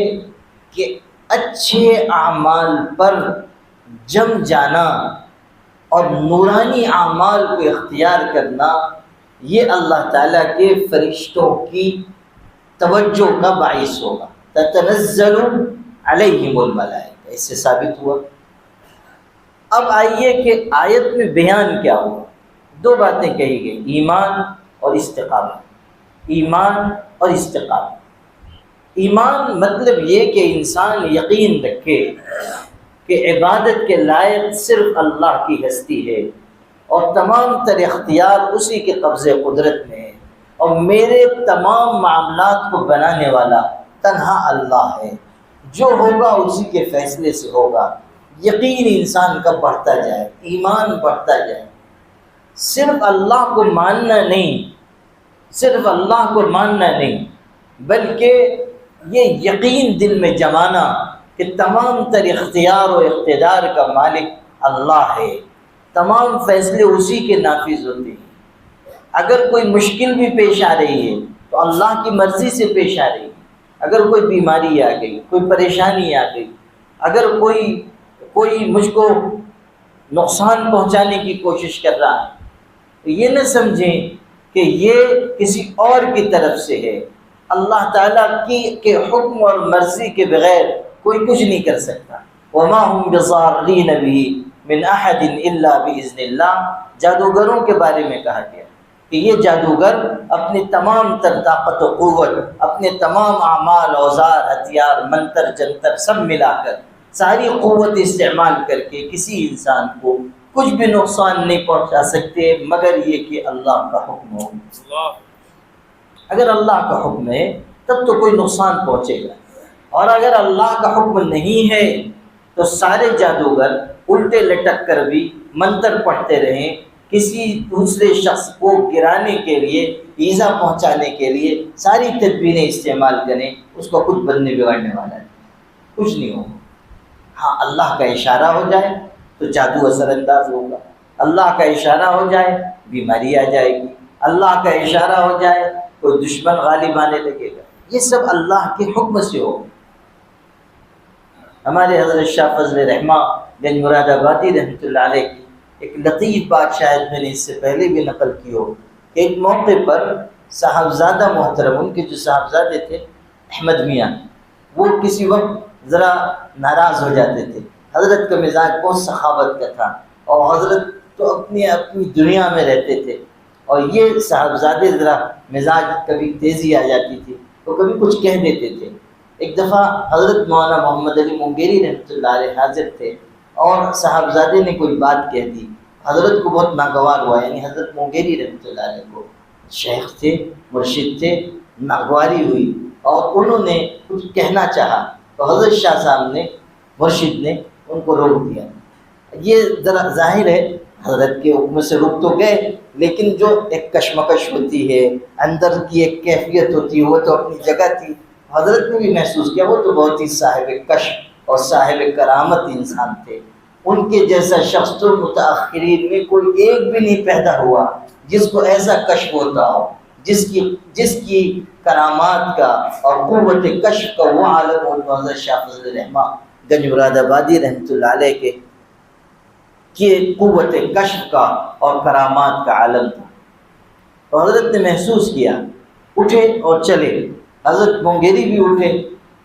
کہ اچھے اعمال پر جم جانا اور نورانی اعمال کو اختیار کرنا، یہ اللہ تعالیٰ کے فرشتوں کی توجہ کا باعث ہوگا۔ تتنزل علیہم الملائکہ، اس سے ثابت ہوا۔ اب آئیے کہ آیت میں بیان کیا ہوا، دو باتیں کہی گئی، ایمان اور استقامت۔ ایمان اور استقامت، ایمان مطلب یہ کہ انسان یقین رکھے کہ عبادت کے لائق صرف اللہ کی ہستی ہے، اور تمام تر اختیار اسی کے قبضے قدرت میں ہے، اور میرے تمام معاملات کو بنانے والا تنہا اللہ ہے، جو ہوگا اسی کے فیصلے سے ہوگا۔ یقین انسان کا بڑھتا جائے، ایمان بڑھتا جائے، صرف اللہ کو ماننا نہیں، صرف اللہ کو ماننا نہیں، بلکہ یہ یقین دل میں جمانا کہ تمام تر اختیار و اقتدار کا مالک اللہ ہے، تمام فیصلے اسی کے نافذ ہوتے ہیں۔ اگر کوئی مشکل بھی پیش آ رہی ہے تو اللہ کی مرضی سے پیش آ رہی ہے، اگر کوئی بیماری آ گئی، کوئی پریشانی آ گئی، اگر کوئی مجھ کو نقصان پہنچانے کی کوشش کر رہا ہے، تو یہ نہ سمجھیں کہ یہ کسی اور کی طرف سے ہے، اللہ تعالیٰ کے حکم اور مرضی کے بغیر کوئی کچھ نہیں کر سکتا۔ وَمَا هُمْ بِضَارِّينَ بِهِ مِنْ أَحَدٍ إِلَّا بِإِذْنِ اللَّهِ۔ جادوگروں کے بارے میں کہا گیا کہ یہ جادوگر اپنی تمام تر طاقت و قوت، اپنے تمام اعمال، اوزار، ہتھیار، منتر جنتر سب ملا کر، ساری قوت استعمال کر کے کسی انسان کو کچھ بھی نقصان نہیں پہنچا سکتے مگر یہ کہ اللہ کا حکم ہو۔ اگر اللہ کا حکم ہے تب تو کوئی نقصان پہنچے گا، اور اگر اللہ کا حکم نہیں ہے تو سارے جادوگر الٹے لٹک کر بھی منتر پڑھتے رہیں، کسی دوسرے شخص کو گرانے کے لیے، ایذا پہنچانے کے لیے ساری تدبیریں استعمال کریں، اس کو کچھ بننے بگڑنے والا ہے، کچھ نہیں ہوگا۔ ہاں، اللہ کا اشارہ ہو جائے تو جادو اثر انداز ہوگا، اللہ کا اشارہ ہو جائے بیماری آ جائے گی، اللہ کا اشارہ ہو جائے کوئی دشمن غالب آنے لگے گا، یہ سب اللہ کے حکم سے ہوگا۔ ہمارے حضرت شاہ فضل رحمہ بن مراد آبادی رحمۃ اللہ علیہ کی ایک لطیف بات شاید میں نے اس سے پہلے بھی نقل کی ہو کہ ایک موقع پر صاحبزادہ محترم، ان کے جو صاحبزادے تھے احمد میاں، وہ کسی وقت ذرا ناراض ہو جاتے تھے۔ حضرت کا مزاج بہت سخاوت کا تھا، اور حضرت تو اپنی دنیا میں رہتے تھے، اور یہ صاحبزادے ذرا مزاج کبھی تیزی آ جاتی تھی تو کبھی کچھ کہہ دیتے تھے۔ ایک دفعہ حضرت مولانا محمد علی منگیری رحمۃ اللہ علیہ حاضر تھے، اور صاحبزادے نے کوئی بات کہہ دی، حضرت کو بہت ناگوار ہوا، یعنی حضرت منگیری رحمۃ اللہ علیہ کو، شیخ تھے، مرشد تھے، ناگواری ہوئی، اور انہوں نے کچھ کہنا چاہا تو حضرت شاہ صاحب نے، مرشد نے ان کو روک دیا۔ یہ ذرا ظاہر ہے حضرت کے حکم سے رک تو گئے، لیکن جو ایک کشمکش ہوتی ہے، اندر کی ایک کیفیت ہوتی ہے، وہ تو اپنی جگہ تھی۔ حضرت نے بھی محسوس کیا، وہ تو بہت ہی صاحب کشف اور صاحب کرامت انسان تھے، ان کے جیسا شخص تو متاخرین میں کوئی ایک بھی نہیں پیدا ہوا جس کو ایسا کشف ہوتا ہو، جس کی کرامات کا اور قوت کشف کا وہ عالم ہو۔ حضرت شاہ فضل الرحمن گنج مراد آبادی رحمۃ اللہ علیہ کے قوت کشف کا اور کرامات کا عالم تھا۔ تو حضرت نے محسوس کیا، اٹھے اور چلے۔ حضرت مونگیری بھی اٹھے،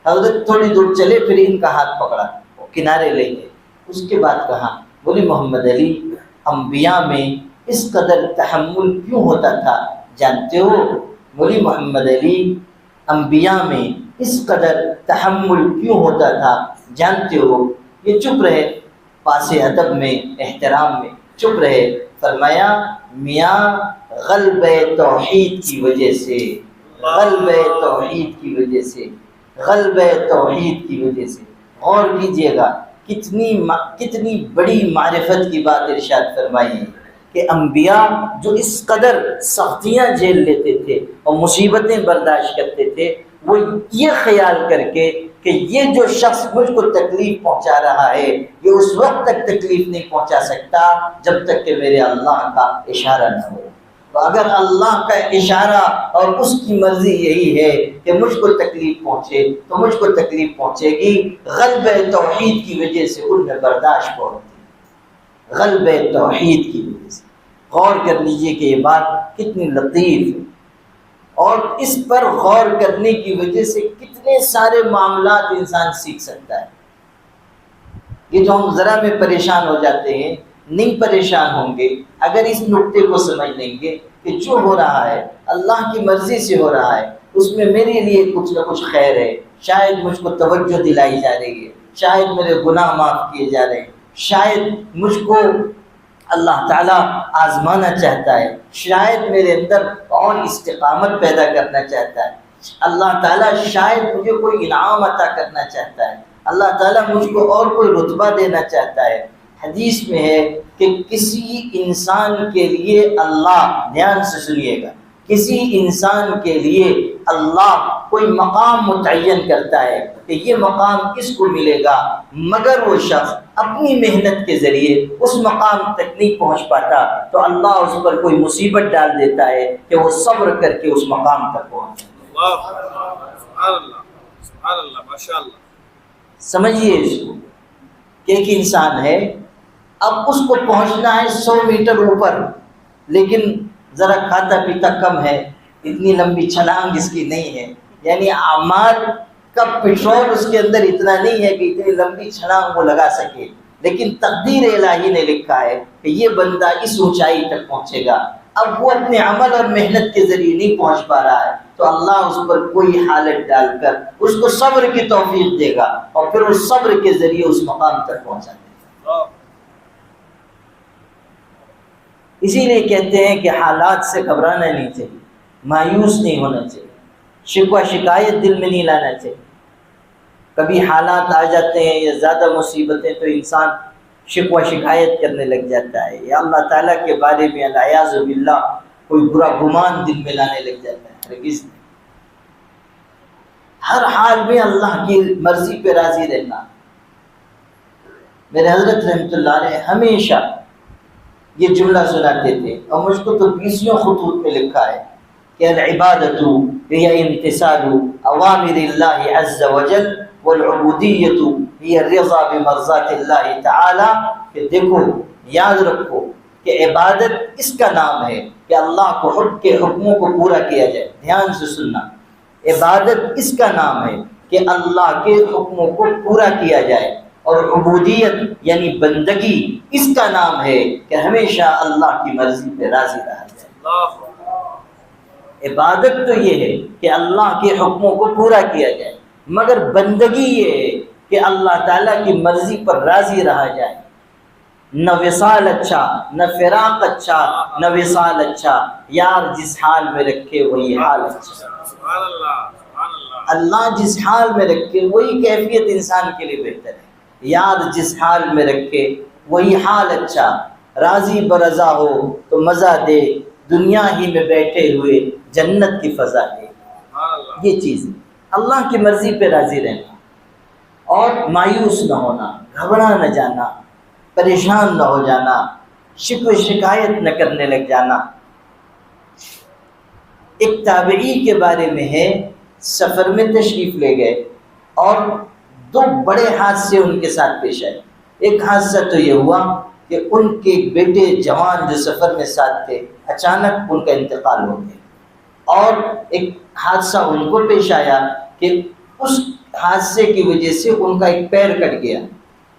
حضرت تھوڑی دور چلے، پھر ان کا ہاتھ پکڑا اور کنارے لے گئے۔ اس کے بعد کہا، بولی محمد علی، انبیاء میں اس قدر تحمل کیوں ہوتا تھا جانتے ہو؟ بولی محمد علی، انبیاء میں اس قدر تحمل کیوں ہوتا تھا جانتے ہو؟ یہ چپ رہے، پاس ادب میں، احترام میں چپ رہے۔ فرمایا، میاں غلبہ توحید کی وجہ سے، غلبہ توحید کی وجہ سے، غلبہ توحید کی وجہ سے۔ غور کیجئے گا کتنی بڑی معرفت کی بات ارشاد فرمائی ہے کہ انبیاء جو اس قدر سختیاں جھیل لیتے تھے اور مصیبتیں برداشت کرتے تھے، وہ یہ خیال کر کے کہ یہ جو شخص مجھ کو تکلیف پہنچا رہا ہے، یہ اس وقت تک تکلیف نہیں پہنچا سکتا جب تک کہ میرے اللہ کا اشارہ نہ ہو۔ تو اگر اللہ کا اشارہ اور اس کی مرضی یہی ہے کہ مجھ کو تکلیف پہنچے تو مجھ کو تکلیف پہنچے گی، غلبہ توحید کی وجہ سے ان میں برداشت ہوتی، غلبہ توحید کی وجہ سے۔ غور کر لیجئے کہ یہ بات کتنی لطیف ہے، اور اس پر غور کرنے کی وجہ سے کتنے سارے معاملات انسان سیکھ سکتا ہے۔ یہ جو ہم ذرا میں پریشان ہو جاتے ہیں، نہیں پریشان ہوں گے اگر اس نقطے کو سمجھ لیں گے کہ جو ہو رہا ہے اللہ کی مرضی سے ہو رہا ہے، اس میں میرے لیے کچھ نہ کچھ خیر ہے، شاید مجھ کو توجہ دلائی جا رہی ہے، شاید میرے گناہ معاف کیے جا رہے ہیں، شاید مجھ کو اللہ تعالیٰ آزمانا چاہتا ہے، شاید میرے اندر اور استقامت پیدا کرنا چاہتا ہے، اللہ تعالیٰ شاید مجھے کوئی انعام عطا کرنا چاہتا ہے، اللہ تعالیٰ مجھ کو اور کوئی رتبہ دینا چاہتا ہے۔ حدیث میں ہے کہ کسی انسان کے لیے اللہ، دھیان سے سنیے گا، کسی انسان کے لیے اللہ کوئی مقام متعین کرتا ہے کہ یہ مقام کس کو ملے گا، مگر وہ شخص اپنی محنت کے ذریعے اس مقام تک نہیں پہنچ پاتا تو اللہ اس پر کوئی مصیبت ڈال دیتا ہے کہ وہ صبر کر کے اس مقام تک پہنچے۔ سبحان اللہ، سبحان اللہ، ماشاء اللہ۔ سمجھیے اس کو کہ ایک انسان ہے، اب اس کو پہنچنا ہے 100 میٹر اوپر، لیکن ذرا کھاتا پیتا کم ہے، اتنی لمبی چھلانگ اس کی نہیں ہے، یعنی اعمال کا پٹرول اس کے اندر اتنا نہیں ہے کہ اتنی لمبی چھلانگ وہ لگا سکے، لیکن تقدیر الہی نے لکھا ہے کہ یہ بندہ اس اونچائی تک پہنچے گا۔ اب وہ اپنے عمل اور محنت کے ذریعے نہیں پہنچ پا رہا ہے تو اللہ اس پر کوئی حالت ڈال کر اس کو صبر کی توفیق دے گا اور پھر اس صبر کے ذریعے اس مقام تک پہنچا دے گا۔ اسی لیے کہتے ہیں کہ حالات سے گھبرانا نہیں چاہیے، مایوس نہیں ہونا چاہیے، شکوہ شکایت دل میں نہیں لانا چاہیے۔ کبھی حالات آ جاتے ہیں یا زیادہ مصیبتیں تو انسان شکوہ شکایت کرنے لگ جاتا ہے یا اللہ تعالیٰ کے بارے میں الیاذ باللہ کوئی برا گمان دل میں لانے لگ جاتا ہے۔ ہرگز نہیں، ہر حال میں اللہ کی مرضی پہ راضی رہنا۔ میرے حضرت رحمۃ اللہ علیہ ہمیشہ یہ جملہ سناتے تھے اور مجھ کو تو 20 خطوط میں لکھا ہے کہ العبادت ہی امتثال اوامر اللہ عز وجل والعبودیت ہی الرضا بمرضات اللہ تعالی، کہ دیکھو یاد رکھو کہ عبادت اس کا نام ہے کہ اللہ کو حق کے حکموں کو پورا کیا جائے۔ دھیان سے سننا، عبادت اس کا نام ہے کہ اللہ کے حکموں کو پورا کیا جائے، اور عبودیت یعنی بندگی اس کا نام ہے کہ ہمیشہ اللہ کی مرضی پہ راضی رہا جائے۔ عبادت تو یہ ہے کہ اللہ کے حکموں کو پورا کیا جائے، مگر بندگی یہ ہے کہ اللہ تعالیٰ کی مرضی پر راضی رہا جائے۔ نہ وصال اچھا، نہ فراق اچھا، نہ وصال اچھا، یار جس حال میں رکھے وہی حال اچھا۔ سبحان اللہ، سبحان اللہ۔ اللہ جس حال میں رکھے وہی کیفیت انسان کے لیے بہتر ہے، یاد جس حال میں رکھے وہی حال اچھا۔ راضی برضا ہو تو مزہ دے، دنیا ہی میں بیٹھے ہوئے جنت کی فضا دے۔ یہ چیز ہے، اللہ کی مرضی پہ راضی رہنا اور مایوس نہ ہونا، گھبرا نہ جانا، پریشان نہ ہو جانا، شکوہ شکایت نہ کرنے لگ جانا۔ ایک تابعی کے بارے میں ہے، سفر میں تشریف لے گئے اور دو بڑے حادثے ان کے ساتھ پیش آئے۔ ایک حادثہ تو یہ ہوا کہ ان کے بیٹے جوان جو سفر میں ساتھ تھے اچانک ان کا انتقال ہو گیا، اور ایک حادثہ ان کو پیش آیا کہ اس حادثے کی وجہ سے ان کا ایک پیر کٹ گیا۔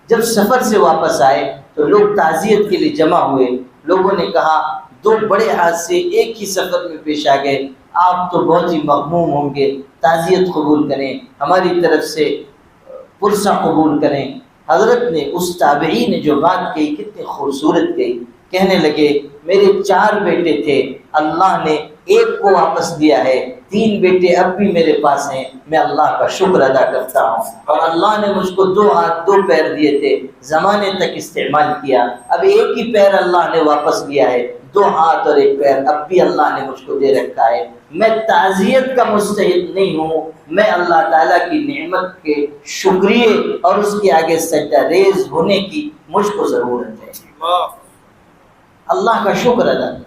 جب سفر سے واپس آئے تو لوگ تعزیت کے لیے جمع ہوئے، لوگوں نے کہا دو بڑے حادثے ایک ہی سفر میں پیش آ گئے، آپ تو بہت ہی مغموم ہوں گے، تعزیت قبول کریں، ہماری طرف سے پرسہ قبول کریں۔ حضرت نے اس تابعی نے جو بات کہی کتنی خوبصورت کہی، کہنے لگے میرے 4 بیٹے تھے، اللہ نے ایک کو واپس دیا ہے، 3 بیٹے اب بھی میرے پاس ہیں، میں اللہ کا شکر ادا کرتا ہوں، اور اللہ نے مجھ کو 2 ہاتھ 2 پیر دیے تھے، زمانے تک استعمال کیا، اب ایک ہی پیر اللہ نے واپس دیا ہے، 2 ہاتھ اور 1 پیر اب بھی اللہ نے مجھ کو دے رکھا ہے، میں تعزیت کا مستحق نہیں ہوں، میں اللہ تعالیٰ کی نعمت کے شکریہ اور اس کے آگے سجدہ ریز ہونے کی مجھ کو ضرورت ہے۔ اللہ کا شکر ادا کریں۔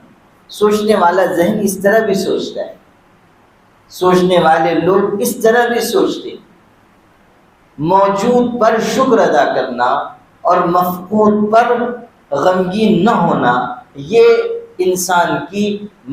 سوچنے والا ذہن اس طرح بھی سوچتا ہے، سوچنے والے لوگ اس طرح بھی سوچتے ہیں۔ موجود پر شکر ادا کرنا اور مفقود پر غمگین نہ ہونا، یہ انسان کی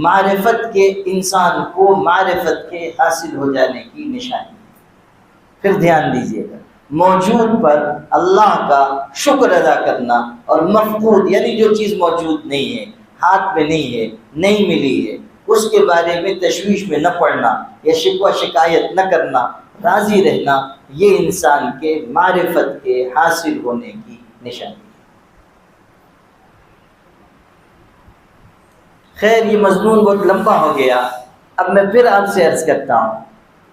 معرفت کے، انسان کو معرفت کے حاصل ہو جانے کی نشانی ہے۔ پھر دھیان دیجیے گا، موجود پر اللہ کا شکر ادا کرنا اور مفقود یعنی جو چیز موجود نہیں ہے، ہاتھ میں نہیں ہے، نہیں ملی ہے، اس کے بارے میں تشویش میں نہ پڑنا یا شکوہ شکایت نہ کرنا، راضی رہنا، یہ انسان کے معرفت کے حاصل ہونے کی نشانی ہے۔ خیر یہ مضمون بہت لمبا ہو گیا، اب میں پھر آپ سے عرض کرتا ہوں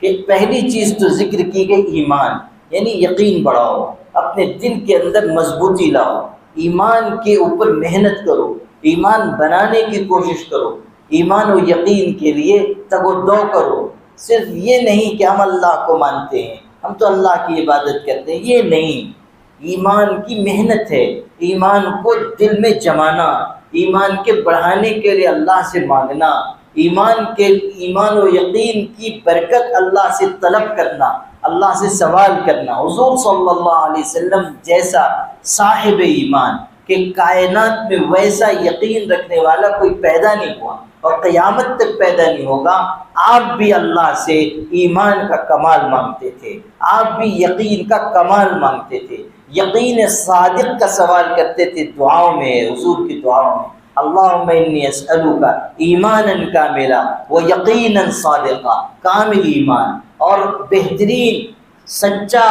کہ پہلی چیز تو ذکر کی گئی ایمان، یعنی یقین بڑھاؤ، اپنے دل کے اندر مضبوطی لاؤ، ایمان کے اوپر محنت کرو، ایمان بنانے کی کوشش کرو، ایمان و یقین کے لیے تگ و دو کرو۔ صرف یہ نہیں کہ ہم اللہ کو مانتے ہیں، ہم تو اللہ کی عبادت کرتے ہیں، یہ نہیں، ایمان کی محنت ہے، ایمان کو دل میں جمانا، ایمان کے بڑھانے کے لیے اللہ سے مانگنا، ایمان و یقین کی برکت اللہ سے طلب کرنا، اللہ سے سوال کرنا۔ حضور صلی اللہ علیہ وسلم جیسا صاحب ایمان کہ کائنات میں ویسا یقین رکھنے والا کوئی پیدا نہیں ہوا اور قیامت تک پیدا نہیں ہوگا، آپ بھی اللہ سے ایمان کا کمال مانگتے تھے، آپ بھی یقین کا کمال مانگتے تھے، یقین صادق کا سوال کرتے تھے دعاؤں میں، حضور کی دعاؤں میں، اللہم انی اسألک ایمانا کاملا و یقینا صادقا، کامل ایمان اور بہترین سچا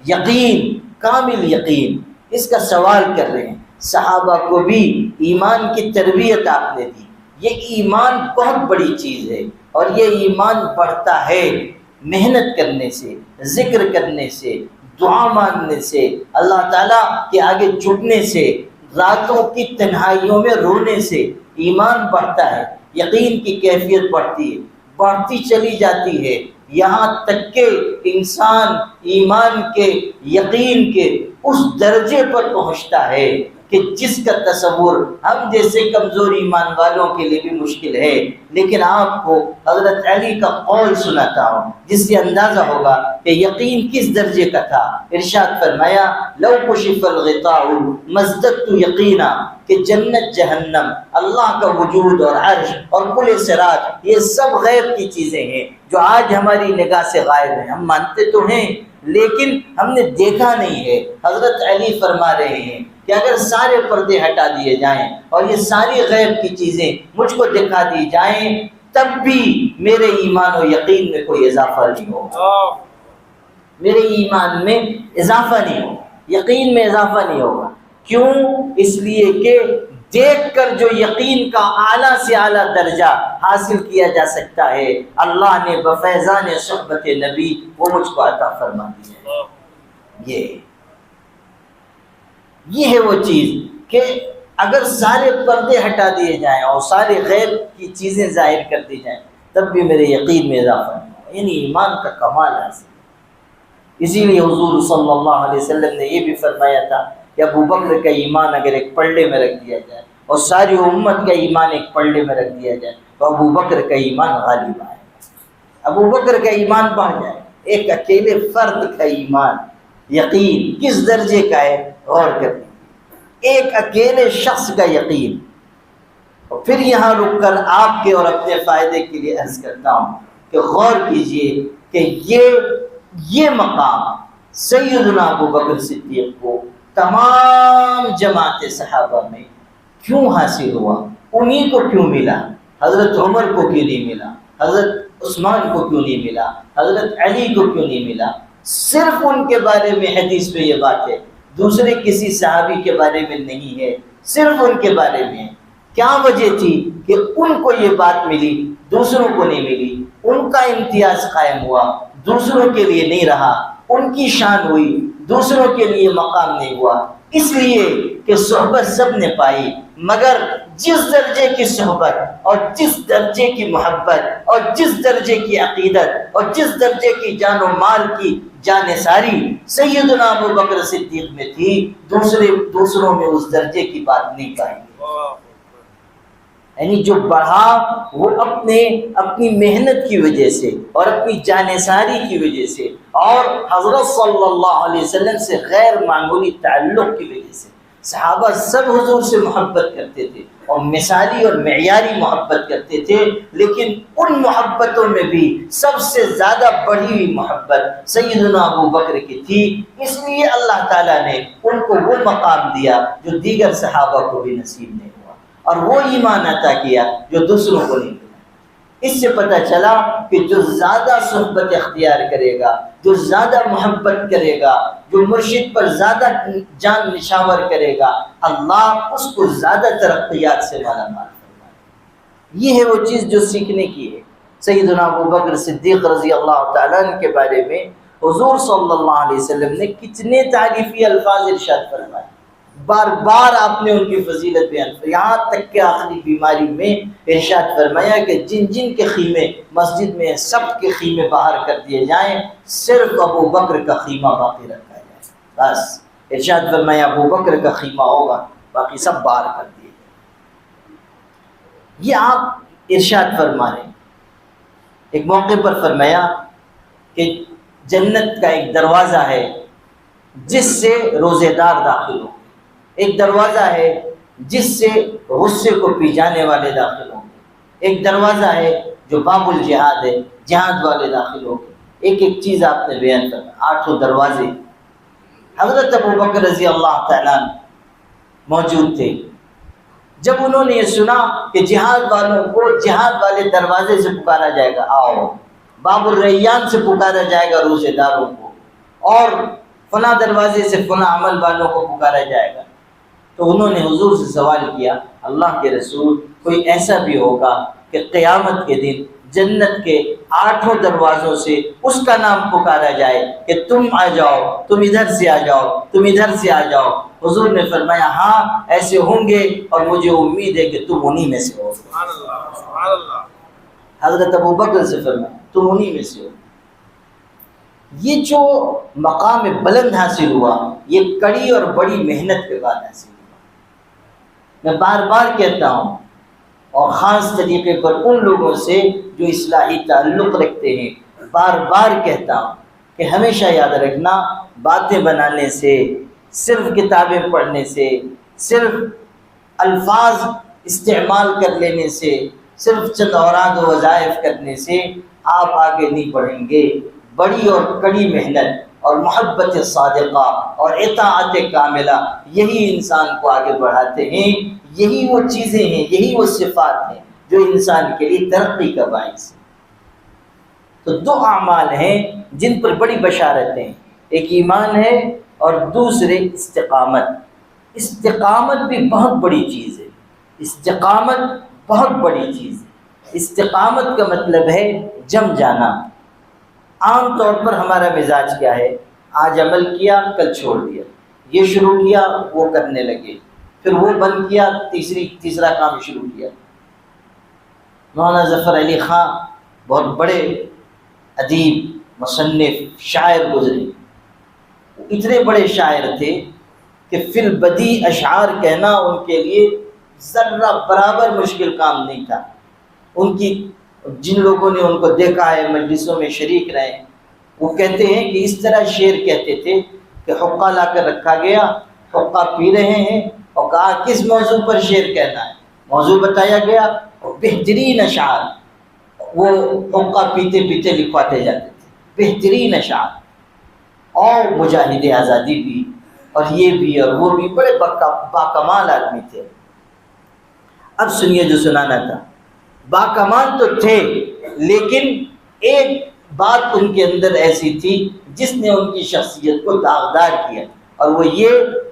یقین، کامل یقین، اس کا سوال کر رہے ہیں۔ صحابہ کو بھی ایمان کی تربیت آپ نے دی۔ یہ ایمان بہت بڑی چیز ہے اور یہ ایمان بڑھتا ہے محنت کرنے سے، ذکر کرنے سے، دعا مانگنے سے، اللہ تعالیٰ کے آگے جھکنے سے، راتوں کی تنہائیوں میں رونے سے ایمان بڑھتا ہے، یقین کی کیفیت بڑھتی ہے، بڑھتی چلی جاتی ہے، یہاں تک کہ انسان ایمان کے، یقین کے اس درجے پر پہنچتا ہے کہ جس کا تصور ہم جیسے کمزور ایمان والوں کے لیے بھی مشکل ہے۔ لیکن آپ کو حضرت علی کا قول سناتا ہوں جس سے اندازہ ہوگا کہ یقین کس درجے کا تھا۔ ارشاد فرمایا لو کشف الغطاء مزددت یقینا، کہ جنت، جہنم، اللہ کا وجود اور عرش اور کل صراط، یہ سب غیب کی چیزیں ہیں جو آج ہماری نگاہ سے غائب ہیں، ہم مانتے تو ہیں لیکن ہم نے دیکھا نہیں ہے۔ حضرت علی فرما رہے ہیں کہ اگر سارے پردے ہٹا دیے جائیں اور یہ ساری غیب کی چیزیں مجھ کو دکھا دی جائیں تب بھی میرے ایمان و یقین میں کوئی اضافہ نہیں ہوگا، میرے ایمان میں اضافہ نہیں ہوگا، یقین میں اضافہ نہیں ہوگا۔ کیوں؟ اس لیے کہ دیکھ کر جو یقین کا اعلیٰ سے اعلیٰ درجہ حاصل کیا جا سکتا ہے اللہ نے بفیضان صحبت نبی وہ مجھ کو عطا فرما دی ہے۔ یہ ہے وہ چیز کہ اگر سارے پردے ہٹا دیے جائیں اور سارے غیب کی چیزیں ظاہر کر دی جائیں تب بھی میرے یقین میں اضافہ نہیں ہوا، یعنی ایمان کا کمال حاصل۔ اسی لیے حضور صلی اللہ علیہ وسلم نے یہ بھی فرمایا تھا کہ ابو بکر کا ایمان اگر ایک پلڑے میں رکھ دیا جائے اور ساری امت کا ایمان ایک پلڑے میں رکھ دیا جائے تو ابو بکر کا ایمان غالب آئے، ابو بکر کا ایمان بڑھ جائے۔ ایک اکیلے فرد کا ایمان یقین کس درجے کا ہے غور کریں، ایک اکیلے شخص کا یقین۔ اور پھر یہاں رک کر آپ کے اور اپنے فائدے کے لیے عرض کرتا ہوں کہ غور کیجئے کہ یہ مقام سیدنا ابو بکر صدیق کو تمام جماعت صحابہ میں کیوں حاصل ہوا، انہیں کو کیوں ملا، حضرت عمر کو کیوں نہیں ملا، حضرت عثمان کو کیوں نہیں ملا، حضرت علی کو کیوں نہیں ملا؟ صرف ان کے بارے میں حدیث میں یہ بات ہے، دوسرے کسی صحابی کے بارے میں نہیں ہے، صرف ان کے بارے میں۔ کیا وجہ تھی کہ ان کو یہ بات ملی دوسروں کو نہیں ملی، ان کا امتیاز قائم ہوا دوسروں کے لیے نہیں رہا، ان کی شان ہوئی دوسروں کے لیے مقام نہیں ہوا؟ اس لیے کہ صحبت سب نے پائی، مگر جس درجے کی صحبت اور جس درجے کی محبت اور جس درجے کی عقیدت اور جس درجے کی جان و مال کی جانثاری سیدنا ابو بکر صدیق میں تھی، دوسروں میں اس درجے کی بات نہیں پائی۔ یعنی جو بڑھا وہ اپنی محنت کی وجہ سے اور اپنی جانثاری کی وجہ سے اور حضرت صلی اللہ علیہ وسلم سے غیر معمولی تعلق کی وجہ سے۔ صحابہ سب حضور سے محبت کرتے تھے اور مثالی اور معیاری محبت کرتے تھے، لیکن ان محبتوں میں بھی سب سے زیادہ بڑھی ہوئی محبت سیدنا ابو بکر کی تھی۔ اس لیے اللہ تعالیٰ نے ان کو وہ مقام دیا جو دیگر صحابہ کو بھی نصیب نہیں ہوا، اور وہ ایمان عطا کیا جو دوسروں کو نہیں ملا۔ اس سے پتہ چلا کہ جو زیادہ صحبت اختیار کرے گا، جو زیادہ محبت کرے گا، جو مرشد پر زیادہ جان نشاور کرے گا، اللہ اس کو زیادہ ترقیات سے مالا مال فرمائے۔ یہ ہے وہ چیز جو سیکھنے کی ہے۔ سیدنا ابو بکر صدیق رضی اللہ تعالیٰ عنہ کے بارے میں حضور صلی اللہ علیہ وسلم نے کتنے تعریفی الفاظ ارشاد فرمائے، بار بار آپ نے ان کی فضیلت بیان کی، یہاں تک کہ آخری بیماری میں ارشاد فرمایا کہ جن جن کے خیمے مسجد میں سب کے خیمے باہر کر دیے جائیں، صرف ابو بکر کا خیمہ باقی رکھا جائے۔ بس ارشاد فرمایا ابو بکر کا خیمہ ہوگا، باقی سب باہر کر دیے جائیں۔ یہ آپ ارشاد فرما رہے ہیں۔ ایک موقع پر فرمایا کہ جنت کا ایک دروازہ ہے جس سے روزے دار داخل ہوں، ایک دروازہ ہے جس سے غصے کو پی جانے والے داخل ہوں گے، ایک دروازہ ہے جو باب الجہاد ہے، جہاد والے داخل ہوں گے۔ ایک ایک چیز آپ نے بیان کرنا، 8 دروازے۔ حضرت ابو بکر رضی اللہ تعالیٰ موجود تھے۔ جب انہوں نے یہ سنا کہ جہاد والوں کو جہاد والے دروازے سے پکارا جائے گا، آؤ، باب الریان سے پکارا جائے گا روزے داروں کو، اور فلاں دروازے سے فلاں عمل والوں کو پکارا جائے گا، تو انہوں نے حضور سے سوال کیا، اللہ کے رسول، کوئی ایسا بھی ہوگا کہ قیامت کے دن جنت کے 8 دروازوں سے اس کا نام پکارا جائے کہ تم آ جاؤ، تم ادھر سے آ جاؤ، تم ادھر سے آ جاؤ؟ حضور نے فرمایا ہاں ایسے ہوں گے، اور مجھے امید ہے کہ تم انہی میں سے ہو۔ سبحان اللہ، سبحان اللہ۔ حضرت ابو بکر سے فرمایا تم انہی میں سے ہو۔ یہ جو مقام بلند حاصل ہوا، یہ کڑی اور بڑی محنت کے بعد حاصل ہوا۔ میں بار بار کہتا ہوں، اور خاص طریقے پر ان لوگوں سے جو اصلاحی تعلق رکھتے ہیں، بار بار کہتا ہوں کہ ہمیشہ یاد رکھنا، باتیں بنانے سے، صرف کتابیں پڑھنے سے، صرف الفاظ استعمال کر لینے سے، صرف چند اوراد و وظائف کرنے سے آپ آگے نہیں بڑھیں گے۔ بڑی اور کڑی محنت اور محبت صادقہ اور اطاعت کاملہ یہی انسان کو آگے بڑھاتے ہیں، یہی وہ چیزیں ہیں، یہی وہ صفات ہیں جو انسان کے لیے ترقی کا باعث ہے۔ تو 2 اعمال ہیں جن پر بڑی بشارتیں ہیں، ایک ایمان ہے اور دوسرے استقامت۔ استقامت بھی بہت بڑی چیز ہے، استقامت بہت بڑی چیز ہے۔ استقامت کا مطلب ہے جم جانا۔ عام طور پر ہمارا مزاج کیا ہے؟ آج عمل کیا، کل چھوڑ دیا، یہ شروع کیا، وہ کرنے لگے، پھر وہ بند کیا، تیسرا کام شروع کیا۔ مولانا ظفر علی خان بہت بڑے ادیب، مصنف، شاعر گزرے، اتنے بڑے شاعر تھے کہ فی البدی اشعار کہنا ان کے لیے ذرہ برابر مشکل کام نہیں تھا۔ ان کی جن لوگوں نے ان کو دیکھا ہے، مجلسوں میں شریک رہے، وہ کہتے ہیں کہ اس طرح شعر کہتے تھے کہ حقہ لا کر رکھا گیا، حقہ پی رہے ہیں، اور کہا کس موضوع پر شعر کہنا ہے، موضوع بتایا گیا، اور بہترین اشعار وہ حقہ پیتے پیتے لکھواتے جاتے تھے، بہترین اشعار۔ اور مجاہد آزادی بھی، اور یہ بھی اور وہ بھی، بڑے باکمال آدمی تھے۔ اب سنیے جو سنانا تھا۔ باکمال تو تھے، لیکن ایک بات ان کے اندر ایسی تھی جس نے ان کی شخصیت کو داغدار کیا، اور وہ یہ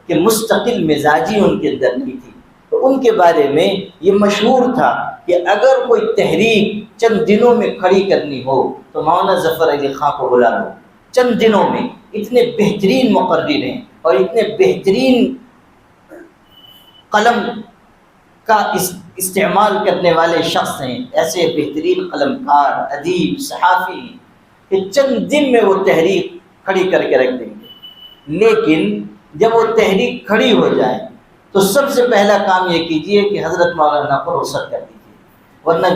کہ مستقل مزاجی ان کے اندر نہیں تھی۔ تو ان کے بارے میں یہ مشہور تھا کہ اگر کوئی تحریک چند دنوں میں کھڑی کرنی ہو تو مولانا ظفر علی خان کو بلا لو۔ چند دنوں میں اتنے بہترین مقرر ہیں اور اتنے بہترین قلم کا استعمال کرنے والے شخص ہیں، ایسے بہترین قلم کار، ادیب، صحافی ہیں کہ چند دن میں وہ تحریک کھڑی کر کے رکھ دیں گے۔ لیکن جب وہ تحریک کھڑی ہو جائے تو سب سے پہلا کام یہ کیجئے کہ حضرت مولانا کو رخصت کر دیجیے، ورنہ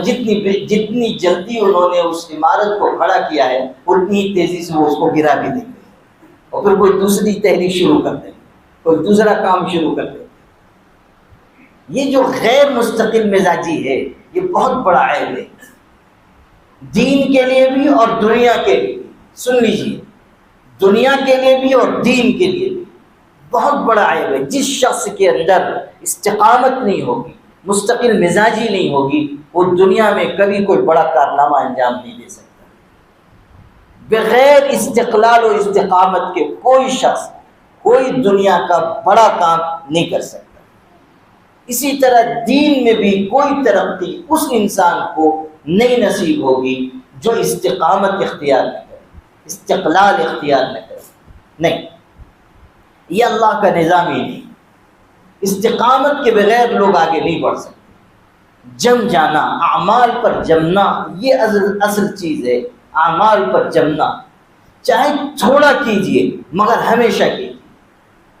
جتنی جلدی انہوں نے اس عمارت کو کھڑا کیا ہے اتنی ہی تیزی سے وہ اس کو گرا بھی دیں گے، اور پھر کوئی دوسری تحریک شروع کر دیں گے، کوئی دوسرا کام شروع کر دیں گے۔ یہ جو غیر مستقل مزاجی ہے یہ بہت بڑا عیب ہے، دین کے لیے بھی اور دنیا کے لیے بھی۔ سن لیجیے، دنیا کے لیے بھی اور دین کے لیے بھی بہت بڑا عیب ہے۔ جس شخص کے اندر استقامت نہیں ہوگی، مستقل مزاجی نہیں ہوگی، وہ دنیا میں کبھی کوئی بڑا کارنامہ انجام نہیں دے سکتا۔ بغیر استقلال و استقامت کے کوئی شخص کوئی دنیا کا بڑا کام نہیں کر سکتا۔ اسی طرح دین میں بھی کوئی ترقی اس انسان کو نہیں نصیب ہوگی جو استقامت اختیار نہ کرے، استقلال اختیار نہ کرے۔ نہیں، یہ اللہ کا نظام ہی نہیں۔ استقامت کے بغیر لوگ آگے نہیں بڑھ سکتے۔ جم جانا، اعمال پر جمنا، یہ اصل چیز ہے۔ اعمال پر جمنا، چاہے تھوڑا کیجئے مگر ہمیشہ کیجئے۔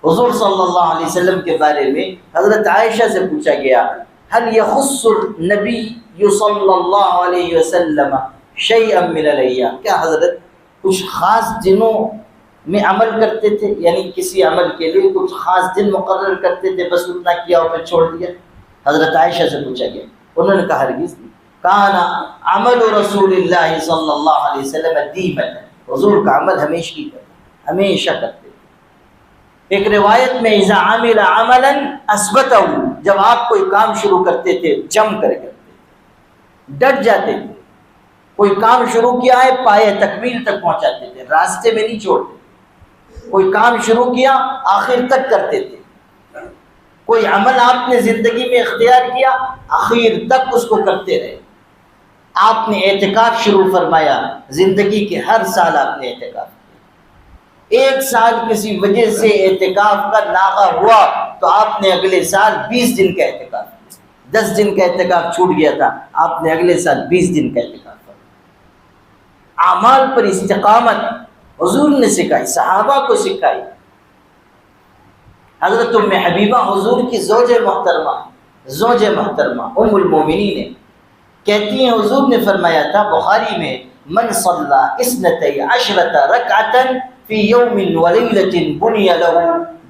حضور صلی اللہ علیہ وسلم کے بارے میں حضرت عائشہ سے پوچھا گیا، هل يخص النبی صلی اللہ علیہ وسلم شیئا من الايام، کیا حضرت کچھ خاص دنوں میں عمل کرتے تھے، یعنی کسی عمل کے لیے کچھ خاص دن مقرر کرتے تھے، بس اتنا کیا اور پھر چھوڑ دیا؟ حضرت عائشہ سے پوچھا گیا، انہوں نے کہا ہرگز نہیں۔ کان عمل رسول اللہ صلی اللہ علیہ وسلم دیما، حضور کا عمل ہمیشہ کرتے۔ ایک روایت میں اذا عمل عملا اثبتہ، جب آپ کوئی کام شروع کرتے تھے جم کر کرتے تھے، ڈٹ جاتے تھے۔ کوئی کام شروع کیا ہے پائے تکمیل تک پہنچاتے تھے، راستے میں نہیں چھوڑتے۔ کوئی کام شروع کیا آخر تک کرتے تھے۔ کوئی عمل آپ نے زندگی میں اختیار کیا، آخر تک اس کو کرتے رہے۔ آپ نے اعتکاف شروع فرمایا، زندگی کے ہر سال آپ نے اعتکاف کیا۔ ایک سال کسی وجہ سے اعتکاف کا ناغہ ہوا تو آپ نے اگلے سال 20 دن کا اعتکاف کیا۔ 10 دن کا اعتکاف چھوٹ گیا تھا، آپ نے اگلے سال 20 دن کا اعتکاف کیا۔ اعمال پر استقامت حضور نے سکھائی، صحابہ کو سکھائی۔ حضرت ام حبیبہ حضور کی زوج محترمہ ام المومنین ہے، کہتی ہیں حضور نے فرمایا تھا بخاری میں، من صلی 12 رکعۃ فی یوم ولیلۃ بنی لہ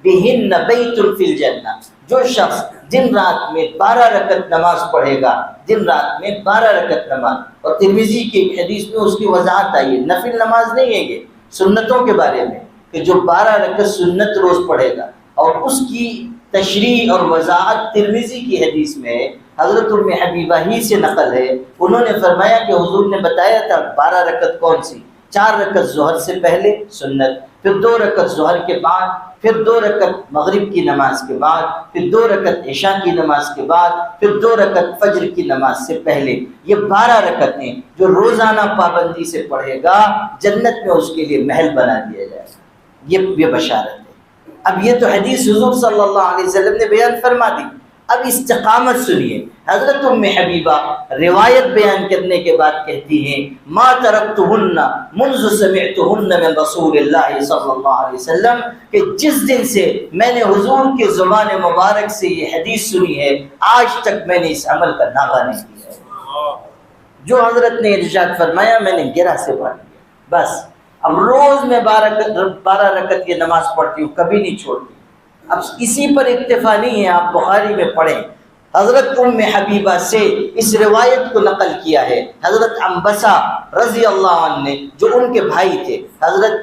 بہن بیت فی الجنہ، جو شخص دن رات میں 12 رکعت نماز پڑھے گا، دن رات میں 12 رکعت نماز، اور ترمذی کی ایک حدیث میں اس کی وضاحت آئی ہے، نفل نماز نہیں ہے یہ، سنتوں کے بارے میں، کہ جو 12 رکعت سنت روز پڑھے گا، اور اس کی تشریح اور وضاحت ترمذی کی حدیث میں حضرت ام حبیبہ ہی سے نقل ہے۔ انہوں نے فرمایا کہ حضور نے بتایا تھا 12 رکعت کون سی، 4 رکعت ظہر سے پہلے سنت، پھر 2 رکعت ظہر کے بعد، پھر 2 رکعت مغرب کی نماز کے بعد، پھر 2 رکعت عشاء کی نماز کے بعد، پھر 2 رکعت فجر کی نماز سے پہلے۔ یہ 12 رکعتیں جو روزانہ پابندی سے پڑھے گا، جنت میں اس کے لیے محل بنا دیا جائے گا۔ یہ بشارت ہے۔ اب یہ تو حدیث حضور صلی اللہ علیہ وسلم نے بیان فرما دی. اب استقامت سنیے. حضرت ام حبیبہ روایت بیان کرنے کے بعد کہتی ہیں ما ترکتہن منذ سمعتہن من رسول اللہ صلی اللہ علیہ وسلم، کہ جس دن سے میں نے حضور کی زبان مبارک سے یہ حدیث سنی ہے آج تک میں نے اس عمل کا ناغہ نہیں کیا ہے. جو حضرت نے ارشاد فرمایا میں نے گرہ سے پڑھ لیا بس. اب روز میں 12 رکعت یہ نماز پڑھتی ہوں، کبھی نہیں چھوڑتی. اب اسی پر اکتفا نہیں ہے، آپ بخاری میں پڑھیں. حضرت ام حبیبہ سے اس روایت کو نقل کیا ہے حضرت عنبسہ رضی اللہ عنہ نے، جو ان کے بھائی تھے، حضرت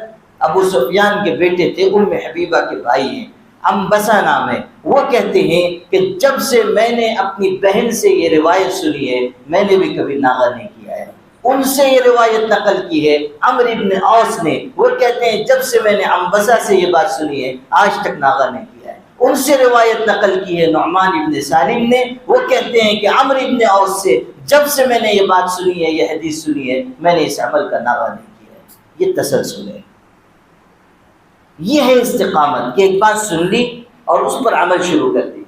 ابو سفیان کے بیٹے تھے، ام حبیبہ کے بھائی ہیں، عنبسہ نام ہے. وہ کہتے ہیں کہ جب سے میں نے اپنی بہن سے یہ روایت سنی ہے میں نے بھی کبھی ناغہ نہیں کیا ہے. ان سے یہ روایت نقل کی ہے عمرو ابن عوص نے. وہ کہتے ہیں جب سے میں نے عنبسہ سے یہ بات سنی ہے آج تک ناغہ نہیں کیا ہے. ان سے روایت نقل کی ہے نعمان ابن سالم نے. وہ کہتے ہیں کہ عمرو ابن عوص سے جب سے میں نے یہ بات سنی ہے، یہ حدیث سنی ہے، میں نے اس عمل کا ناغہ نہیں کیا ہے. یہ تسلسل ہے، یہ ہے استقامت کہ ایک بات سن لی اور اس پر عمل شروع کر دی.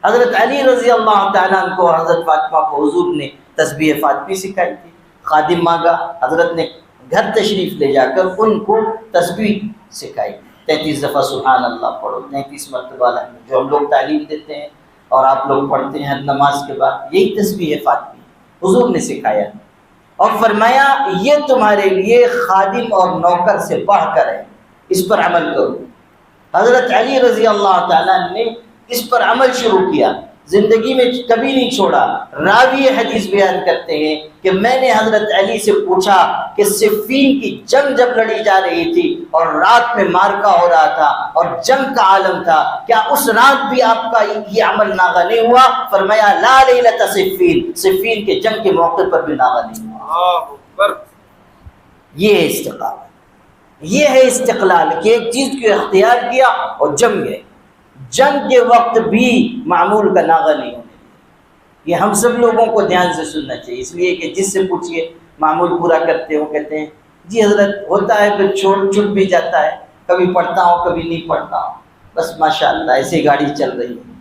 حضرت علی رضی اللہ تعالیٰ عنہ کو حضرت فاطمہ کو حضور نے تسبیح فاطمی سکھائی تھی. خادم مانگا، حضرت نے گھر تشریف لے جا کر ان کو تسبیح سکھائی. 33 دفعہ سبحان اللہ پڑھو، 33 مرتبہ الحمد، جو ہم لوگ تعلیم دیتے ہیں اور آپ لوگ پڑھتے ہیں ہر نماز کے بعد، یہی تسبیح فاطمی حضور نے سکھایا اور فرمایا یہ تمہارے لیے خادم اور نوکر سے بڑھ کر ہے، اس پر عمل کرو. حضرت علی رضی اللہ تعالیٰ نے اس پر عمل شروع کیا، زندگی میں کبھی نہیں چھوڑا. راوی حدیث بیان کرتے ہیں کہ میں نے حضرت علی سے پوچھا کہ صفین کی جنگ جب لڑی جا رہی تھی اور رات میں مارکا ہو رہا تھا اور جنگ کا عالم تھا، کیا اس رات بھی آپ کا یہ عمل ناغہ نہیں ہوا؟ فرمایا لا لیلۃ صفین، صفین کے جنگ کے موقع پر بھی ناغہ نہیں ہوا. یہ ہے استقامت، یہ ہے استقلال کہ ایک چیز کو اختیار کیا اور جم گئے. جنگ کے وقت بھی معمول کا ناغہ نہیں ہونے. یہ ہم سب لوگوں کو دھیان سے سننا چاہیے، اس لیے کہ جس سے پوچھئے معمول پورا کرتے ہو کہتے ہیں جی حضرت ہوتا ہے، پھر چھوٹ بھی جاتا ہے، کبھی پڑھتا ہوں کبھی نہیں پڑھتا ہوں، بس ماشاءاللہ ایسی گاڑی چل رہی ہے.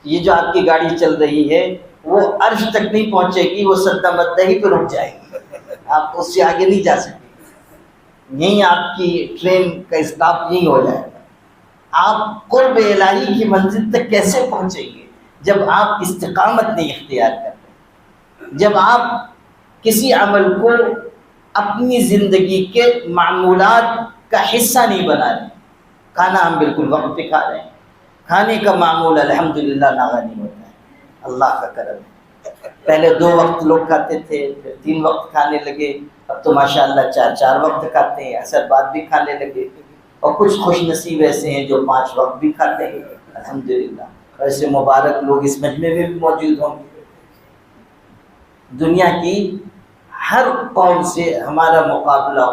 یہ جو آپ کی گاڑی چل رہی ہے وہ عرش تک نہیں پہنچے گی، وہ سدہ مدہ ہی پہ رک جائے گی، آپ اس سے آگے نہیں جا سکتے. یہیں آپ کی ٹرین کا اسٹاپ یہیں ہو جائے گا. آپ قرب الہی کی منزل تک کیسے پہنچیں گے جب آپ استقامت نہیں اختیار کرتے، جب آپ کسی عمل کو اپنی زندگی کے معمولات کا حصہ نہیں بنا رہے. کھانا ہم بالکل وقت پہ کھا رہے ہیں، کھانے کا معمول الحمدللہ ناغہ نہیں ہوتا ہے، اللہ کا کرم ہے. پہلے 2 وقت لوگ کھاتے تھے، پھر 3 وقت کھانے لگے، اب تو ماشاءاللہ 4 وقت کھاتے ہیں، عصر بعد بھی کھانے لگے. اور کچھ خوش نصیب ایسے ہیں جو 5 وقت بھی کھاتے ہیں الحمدللہ. ایسے مبارک لوگ اس مجمع میں بھی موجود ہوں گے. دنیا کی ہر قوم سے ہمارا مقابلہ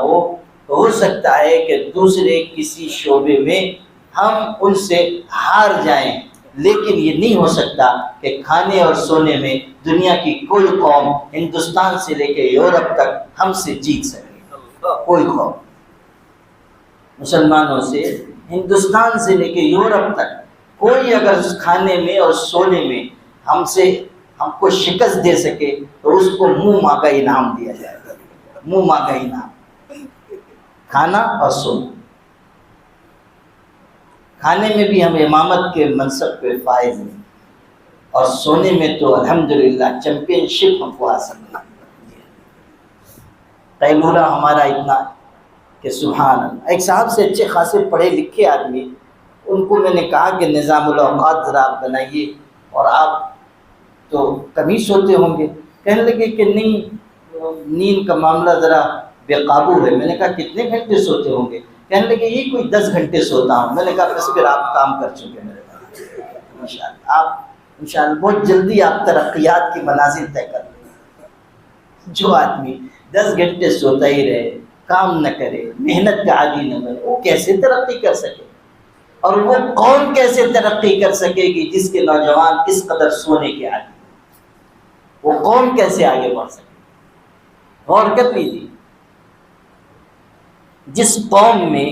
ہو سکتا ہے کہ دوسرے کسی شعبے میں ہم ان سے ہار جائیں، لیکن یہ نہیں ہو سکتا کہ کھانے اور سونے میں دنیا کی کوئی قوم ہندوستان سے لے کے یورپ تک ہم سے جیت سکے. کوئی قوم مسلمانوں سے ہندوستان سے لے کے یورپ تک کوئی اگر کھانے میں اور سونے میں ہم کو شکست دے سکے تو اس کو منہ مانگا انعام دیا جائے گا. منہ مانگا انعام، کھانا اور سونا. کھانے میں بھی ہم امامت کے منصب پہ فائز ہیں اور سونے میں تو الحمدللہ چیمپئن شپ ہم کو حاصل ہے. قیلولہ ہمارا اتنا کہ سبحان اللہ. ایک صاحب سے اچھے خاصے پڑھے لکھے آدمی، ان کو میں نے کہا کہ نظام الاوقات ذرا آپ بنائیے، اور آپ تو کم ہی سوتے ہوں گے. کہنے لگے کہ نہیں، نیند کا معاملہ ذرا بے قابو ہے. میں نے کہا کتنے گھنٹے سوتے ہوں گے؟ کہنے لگے یہ کوئی 10 گھنٹے سوتا ہوں. میں نے کہا بس پھر آپ کام کر چکے میرے پاس انشاءاللہ. آپ انشاءاللہ بہت جلدی آپ ترقیات کی منازل طے کر لیں. جو آدمی 10 گھنٹے سوتا ہی رہے، کام نہ کرے، محنت کا عادی نہ بنے، وہ کیسے ترقی کر سکے؟ اور وہ قوم کیسے ترقی کر سکے گی جس کے نوجوان اس قدر سونے کے عادی؟ وہ قوم کیسے آگے بڑھ سکے؟ غور کر لیجیے. جس قوم میں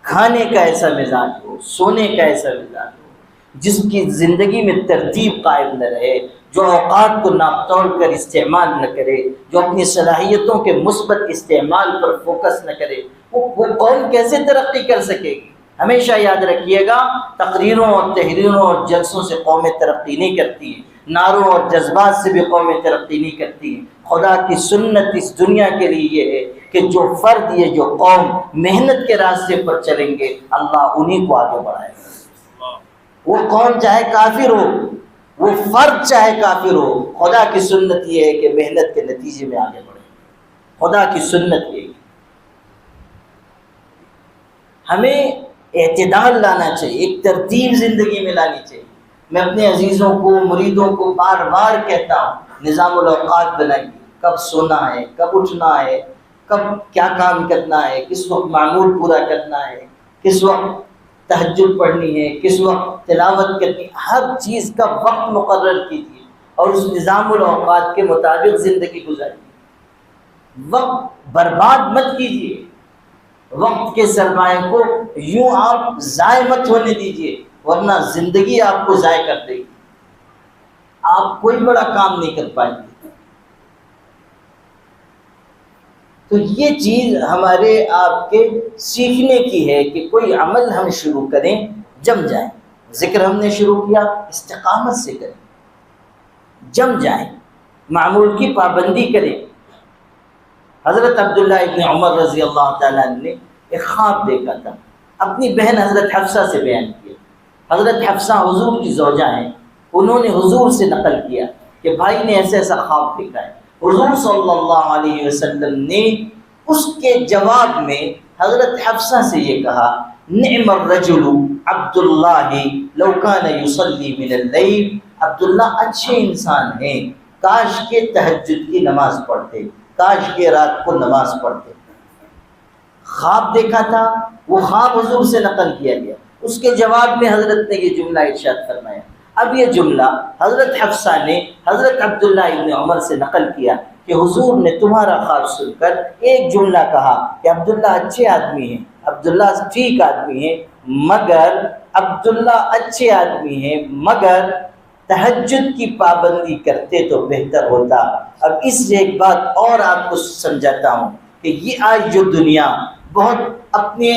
کھانے کا ایسا مزاج ہو، سونے کا ایسا مزاج ہو، جس کی زندگی میں ترتیب قائم نہ رہے، جو اوقات کو ناپ توڑ کر استعمال نہ کرے، جو اپنی صلاحیتوں کے مثبت استعمال پر فوکس نہ کرے، وہ قوم کیسے ترقی کر سکے گی؟ ہمیشہ یاد رکھیے گا، تقریروں اور تحریروں اور جلسوں سے قومیں ترقی نہیں کرتی ہیں، نعروں اور جذبات سے بھی قومیں ترقی نہیں کرتی ہیں۔ خدا کی سنت اس دنیا کے لیے یہ ہے کہ جو فرد، یہ جو قوم محنت کے راستے پر چلیں گے، اللہ انہی کو آگے بڑھائے گا۔ وہ قوم چاہے کافر ہو، وہ فرد چاہے کافر ہو، خدا کی سنت یہ ہے کہ محنت کے نتیجے میں آگے بڑھے۔ خدا کی سنت یہ ہے۔ ہمیں اعتدال لانا چاہیے، ایک ترتیب زندگی میں لانی چاہیے۔ میں اپنے عزیزوں کو، مریدوں کو بار بار کہتا ہوں، نظام الاوقات بنائیے، کب سونا ہے، کب اٹھنا ہے، کب کیا کام کرنا ہے، کس وقت معمول پورا کرنا ہے، کس وقت تہجد پڑھنی ہے، کس وقت تلاوت کرنی ہے، ہر چیز کا وقت مقرر کیجیے اور اس نظام الاوقات کے مطابق زندگی گزاریے۔ وقت برباد مت کیجیے، وقت کے سرمایہ کو یوں آپ ضائع مت ہونے دیجیے، ورنہ زندگی آپ کو ضائع کر دے گی، آپ کوئی بڑا کام نہیں کر پائیں گے۔ تو یہ چیز ہمارے آپ کے سیکھنے کی ہے کہ کوئی عمل ہم شروع کریں، جم جائیں۔ ذکر ہم نے شروع کیا، استقامت سے کریں، جم جائیں، معمول کی پابندی کریں۔ حضرت عبداللہ ابن عمر رضی اللہ تعالیٰ عنہ نے ایک خواب دیکھا تھا، اپنی بہن حضرت حفصہ سے بیان کیا۔ حضرت حفصہ حضور کی زوجہ ہیں، انہوں نے حضور سے نقل کیا کہ بھائی نے ایسا ایسا خواب دیکھا ہے۔ حضور صلی اللہ علیہ وسلم نے اس کے جواب میں حضرت حفصہ سے یہ کہا، نعم الرجل عبداللہ لو کان یصلی من اللیل، عبداللہ اچھے انسان ہیں، کاش کے تہجد کی نماز پڑھتے، کاش کے رات کو نماز پڑھتے۔ خواب دیکھا تھا، وہ خواب حضور سے نقل کیا گیا، اس کے جواب میں حضرت نے یہ جملہ ارشاد فرمایا۔ اب یہ جملہ حضرت حفصہ نے حضرت عبداللہ ابن عمر سے نقل کیا کہ حضور نے تمہارا خواب سن کر ایک جملہ کہا کہ عبداللہ اچھے آدمی ہیں، عبداللہ ٹھیک آدمی ہیں، مگر عبداللہ اچھے آدمی ہیں مگر تہجد کی پابندی کرتے تو بہتر ہوتا۔ اب اس سے ایک بات اور آپ کو سمجھاتا ہوں کہ یہ آج جو دنیا بہت اپنے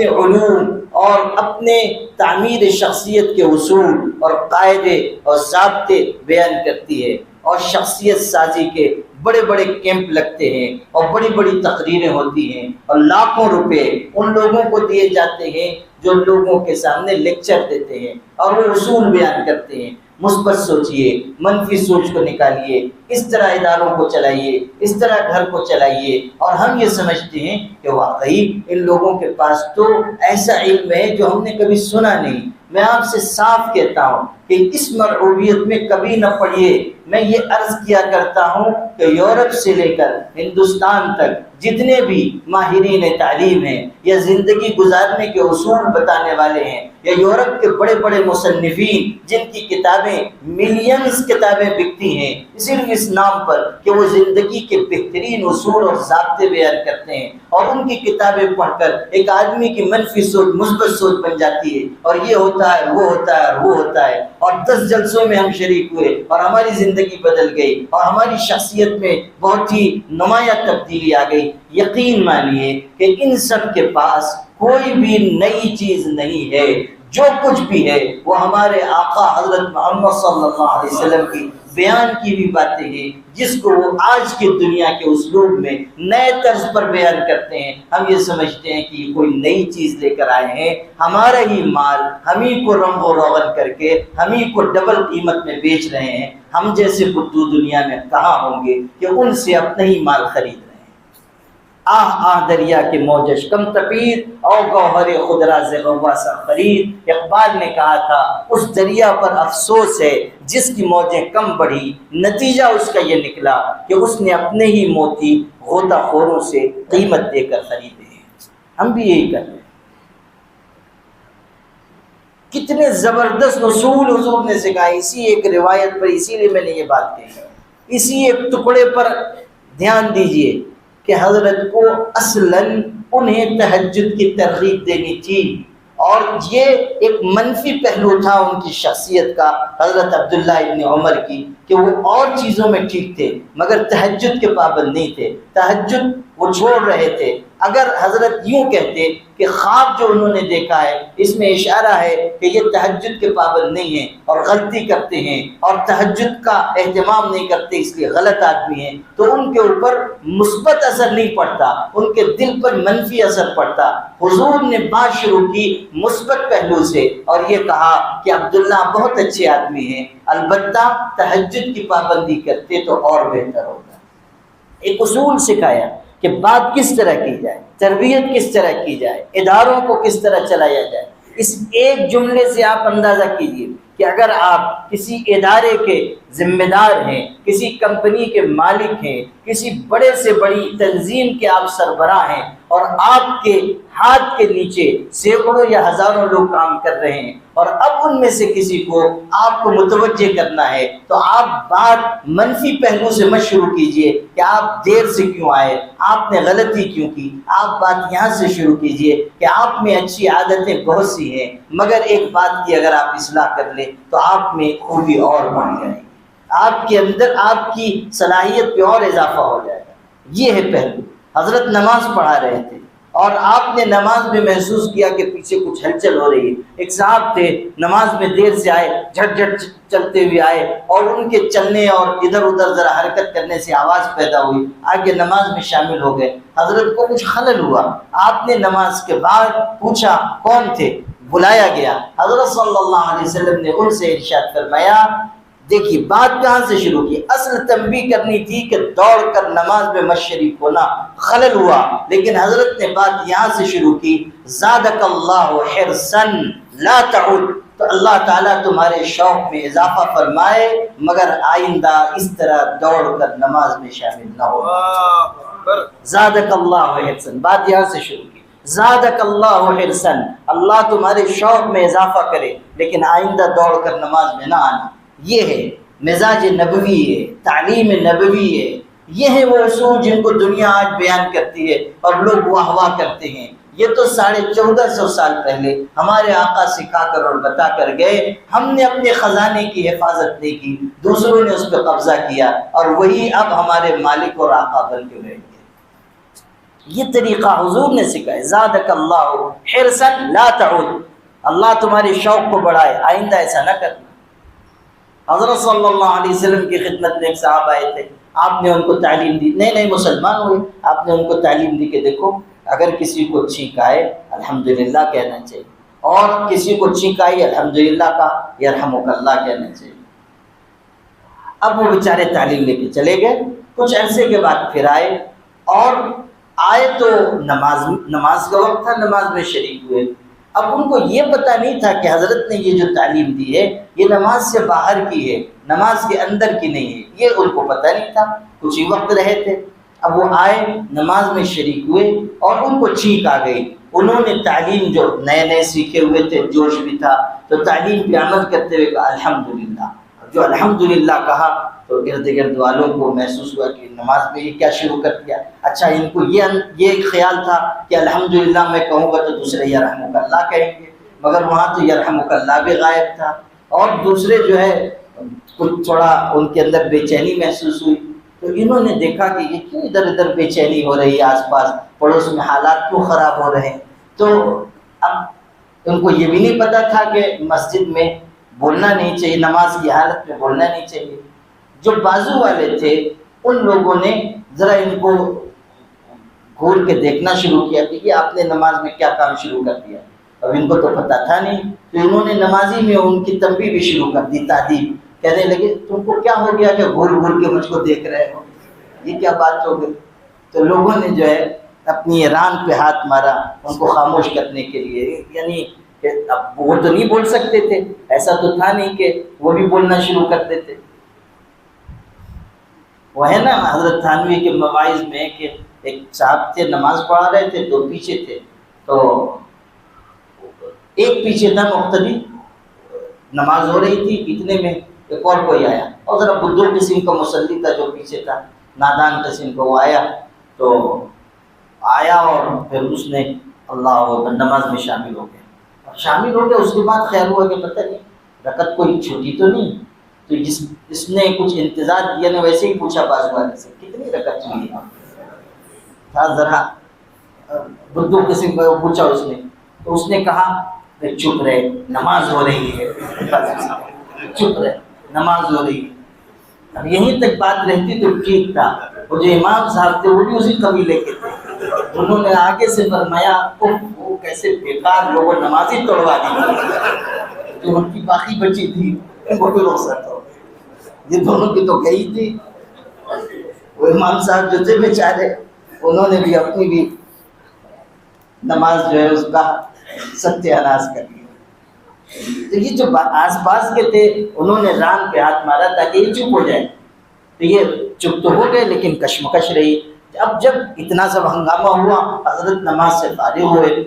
علوم اور اپنے تعمیر شخصیت کے اصول اور قاعدے اور ضابطے بیان کرتی ہے، اور شخصیت سازی کے بڑے بڑے کیمپ لگتے ہیں اور بڑی بڑی تقریریں ہوتی ہیں، اور لاکھوں روپے ان لوگوں کو دیے جاتے ہیں جو لوگوں کے سامنے لیکچر دیتے ہیں اور وہ اصول بیان کرتے ہیں۔ مثبت سوچئے، منفی سوچ کو نکالیے، اس طرح اداروں کو چلائیے، اس طرح گھر کو چلائیے، اور ہم یہ سمجھتے ہیں کہ واقعی ان لوگوں کے پاس تو ایسا علم ہے جو ہم نے کبھی سنا نہیں۔ میں آپ سے صاف کہتا ہوں کہ اس مرعوبیت میں کبھی نہ پڑھیے۔ میں یہ عرض کیا کرتا ہوں کہ یورپ سے لے کر ہندوستان تک جتنے بھی ماہرین تعلیم ہیں یا زندگی گزارنے کے اصول بتانے والے ہیں، یا یورپ کے بڑے بڑے مصنفین جن کی کتابیں ملینز کتابیں بکتی ہیں صرف اس نام پر کہ وہ زندگی کے بہترین اصول اور ضابطے بیان کرتے ہیں، اور ان کی کتابیں پڑھ کر ایک آدمی کی منفی سوچ مثبت سوچ بن جاتی ہے، اور یہ ہوتا ہے، وہ ہوتا ہے، اور وہ ہوتا ہے، اور 10 جلسوں میں ہم شریک ہوئے اور ہماری زندگی بدل گئی اور ہماری شخصیت میں بہت ہی نمایاں تبدیلی آ گئی۔ یقین مانیے کہ ان سب کے پاس کوئی بھی نئی چیز نہیں ہے، جو کچھ بھی ہے وہ ہمارے آقا حضرت محمد صلی اللہ علیہ وسلم کی بیان کی بھی باتیں ہیں، جس کو وہ آج کی دنیا کے اسلوب میں نئے طرز پر بیان کرتے ہیں۔ ہم یہ سمجھتے ہیں کہ یہ کوئی نئی چیز لے کر آئے ہیں، ہمارا ہی مال ہم ہی کو رنگ و روغن کر کے ہم ہی کو ڈبل قیمت میں بیچ رہے ہیں۔ ہم جیسے بدو دنیا میں کہاں ہوں گے کہ ان سے اپنا ہی مال خرید رہے ہیں۔ آہ آہ دریا کے موجش کم تپید، او گوہر خضرا ز غواصہ خرید۔ اقبال نے کہا تھا اس دریا پر افسوس ہے جس کی موجیں کم بڑھی، نتیجہ اس کا یہ نکلا کہ اس نے اپنے ہی موتی غوطہ خوروں سے قیمت دے کر خریدے ہیں۔ ہم بھی یہی کر رہے ہیں۔ کتنے زبردست اصول حضور نے سکھائے اسی ایک روایت پر، اسی لیے میں نے یہ بات کہی، اسی ایک ٹکڑے پر دھیان دیجئے کہ حضرت کو اصلاً انہیں تہجد کی ترغیب دینی تھی، اور یہ ایک منفی پہلو تھا ان کی شخصیت کا، حضرت عبداللہ ابن عمر کی، کہ وہ اور چیزوں میں ٹھیک تھے مگر تہجد کے پابند نہیں تھے، تہجد وہ چھوڑ رہے تھے۔ اگر حضرت یوں کہتے کہ خواب جو انہوں نے دیکھا ہے اس میں اشارہ ہے کہ یہ تہجد کے پابند نہیں ہیں اور غلطی کرتے ہیں اور تہجد کا اہتمام نہیں کرتے اس لیے غلط آدمی ہیں، تو ان کے اوپر مثبت اثر نہیں پڑتا، ان کے دل پر منفی اثر پڑتا۔ حضور نے بات شروع کی مثبت پہلو سے اور یہ کہا کہ عبداللہ بہت اچھے آدمی ہیں، البتہ تہجد کی پابندی کرتے تو اور بہتر ہوگا۔ ایک اصول سکھایا کہ بات کس طرح کی جائے، تربیت کس طرح کی جائے، اداروں کو کس طرح چلایا جائے۔ اس ایک جملے سے آپ اندازہ کیجئے کہ اگر آپ کسی ادارے کے ذمہ دار ہیں، کسی کمپنی کے مالک ہیں، کسی بڑے سے بڑی تنظیم کے آپ سربراہ ہیں اور آپ کے ہاتھ کے نیچے سینکڑوں یا ہزاروں لوگ کام کر رہے ہیں، اور اب ان میں سے کسی کو آپ کو متوجہ کرنا ہے تو آپ بات منفی پہلو سے مت شروع کیجئے کہ آپ دیر سے کیوں آئے، آپ نے غلطی کیوں کی۔ آپ بات یہاں سے شروع کیجئے کہ آپ میں اچھی عادتیں بہت سی ہیں مگر ایک بات کی اگر آپ اصلاح کر لیں تو آپ میں خوبی اور بڑھ جائے گی، آپ کے اندر آپ کی صلاحیت پہ اور اضافہ ہو جائے گا۔ یہ ہے پہلو۔ حضرت نماز پڑھا رہے تھے اور آپ نے نماز میں محسوس کیا کہ پیچھے کچھ ہلچل ہو رہی ہے۔ ایک صاحب تھے نماز میں دیر سے آئے، جھٹ جھٹ چلتے ہوئے آئے اور ان کے چلنے اور ادھر ادھر ذرا حرکت کرنے سے آواز پیدا ہوئی، آگے نماز میں شامل ہو گئے۔ حضرت کو کچھ خلل ہوا، آپ نے نماز کے بعد پوچھا کون تھے، بلایا گیا۔ حضرت صلی اللہ علیہ وسلم نے ان سے ارشاد فرمایا، دیکھیے بات کہاں سے شروع کی، اصل تنبیہ کرنی تھی کہ دوڑ کر نماز میں مت شریک ہونا، خلل ہوا، لیکن حضرت نے بات یہاں سے شروع کی، زادک اللہ حرصا لا تعد، تو اللہ تعالیٰ تمہارے شوق میں اضافہ فرمائے مگر آئندہ اس طرح دوڑ کر نماز میں شامل نہ ہو۔ زادک اللہ حرصا، بات یہاں سے شروع کی، زادک اللہ حرصا، اللہ تمہارے شوق میں اضافہ کرے لیکن آئندہ دوڑ کر نماز میں نہ آنا۔ یہ ہے مزاج نبوی ہے، تعلیم نبوی ہے، یہ ہے وہ اصول جن کو دنیا آج بیان کرتی ہے اور لوگ واہ واہ کرتے ہیں۔ یہ تو 1450 سال پہلے ہمارے آقا سکھا کر اور بتا کر گئے، ہم نے اپنے خزانے کی حفاظت نہیں کی، دوسروں نے اس پہ قبضہ کیا اور وہی اب ہمارے مالک اور آقا بن کے بیٹھ گئے۔ یہ طریقہ حضور نے سکھایا، زادک اللہ حرصا لا تعد، اللہ تمہارے شوق کو بڑھائے، آئندہ ایسا نہ کرنا۔ حضرت صلی اللہ علیہ وسلم کی خدمت میں ایک صاحب آئے تھے، آپ نے ان کو تعلیم دی، نئے مسلمان ہوئے، آپ نے ان کو تعلیم دی کہ دیکھو اگر کسی کو چھینک آئے الحمدللہ کہنا چاہیے، اور کسی کو چھینک آئی الحمدللہ کا یرحمک اللہ کہنا چاہیے۔ اب وہ بیچارے تعلیم لے کے چلے گئے، کچھ عرصے کے بعد پھر آئے، اور آئے تو نماز کا وقت تھا، نماز میں شریک ہوئے۔ اب ان کو یہ پتہ نہیں تھا کہ حضرت نے یہ جو تعلیم دی ہے یہ نماز سے باہر کی ہے، نماز کے اندر کی نہیں ہے، یہ ان کو پتہ نہیں تھا، کچھ ہی وقت رہے تھے۔ اب وہ آئے، نماز میں شریک ہوئے اور ان کو چھینک آ گئی۔ انہوں نے تعلیم جو نئے سیکھے ہوئے تھے، جوش بھی تھا، تو تعلیم پہ عمل کرتے ہوئے کہا الحمدللہ۔ جو الحمدللہ کہا تو ارد گرد والوں کو محسوس ہوا کہ نماز میں یہ کیا شروع کر دیا۔ اچھا ان کو یہ خیال تھا کہ الحمدللہ میں کہوں گا تو دوسرے یرحمک اللہ کہیں گے، مگر وہاں تو یرحمک اللہ بھی غائب تھا، اور دوسرے جو ہے کچھ تھوڑا ان کے اندر بے چینی محسوس ہوئی، تو انہوں نے دیکھا کہ یہ کیوں ادھر ادھر بے چینی ہو رہی ہے، آس پاس پڑوس میں حالات کیوں خراب ہو رہے ہیں۔ تو اب ان کو یہ بھی نہیں پتا تھا کہ مسجد میں بولنا نہیں چاہیے، نماز کی حالت میں بولنا نہیں چاہیے۔ جو بازو والے تھے ان لوگوں نے ذرا ان کو گھور کے دیکھنا شروع کیا کہ یہ آپ نے نماز میں کیا کام شروع کر دیا۔ اب ان کو تو پتہ تھا نہیں، تو انہوں نے نمازی میں ان کی تنبیہ بھی شروع کر دی، تعدیب، کہنے لگے تم کو کیا ہو گیا کہ گھور گھور کے مجھ کو دیکھ رہے ہو، یہ کیا بات ہو گئی۔ تو لوگوں نے جو ہے اپنی ران پہ ہاتھ مارا ان کو خاموش کرنے کے لیے، یعنی اب وہ تو نہیں بول سکتے تھے، ایسا تو تھا نہیں کہ وہ بھی بولنا شروع کر دیتے۔ وہ ہے نا حضرت تھانوی کے مواعظ میں کہ ایک صاحب تھے نماز پڑھا رہے تھے، دو پیچھے تھے، تو ایک پیچھے تھا مقتدی، نماز ہو رہی تھی، اتنے میں ایک اور کوئی آیا، اور ذرا بدھو قسم کا مصلی تھا جو پیچھے تھا، نادان قسم کا، وہ آیا تو آیا اور پھر اس نے اللہ اکبر نماز میں شامل ہو گیا، اور شامل ہو گیا، اس کے بعد خیال ہوا کہ پتہ نہیں رکعت کوئی چھوٹی تو نہیں، تو اس نے کچھ انتظار کیا نے ویسے ہی پوچھا باز والے سے کتنی رکعت چاہیے تھا، ذرا بدو قسم کا پوچھا اس نے، تو اس نے کہا کہ چپ رہے نماز ہو رہی ہے، چپ رہے نماز ہو رہی ہے۔ اب یہیں تک بات رہتی تو ٹھیک تھا، وہ جو امام صاحب تھے وہ بھی اسی قبیلے کے تھے، انہوں نے آگے سے فرمایا وہ کیسے بیکار لوگوں نمازی توڑوا دی، جو ان کی باقی بچی تھی وہ بھی رخصت ہو گئی، یہ دونوں کی تو گئی تھی، وہ امام صاحب جو تھے بیچارے انہوں نے بھی اپنی بھی نماز جو ہے اس کا ستیہ ناش کر دیا۔ تو یہ جو آس پاس کے تھے انہوں نے ران پہ ہاتھ مارا تاکہ یہ چپ ہو جائے، تو یہ چپ تو ہو گئے لیکن کشمکش رہی۔ اب جب اتنا سب ہنگامہ ہوا، حضرت نماز سے فارغ ہوئے،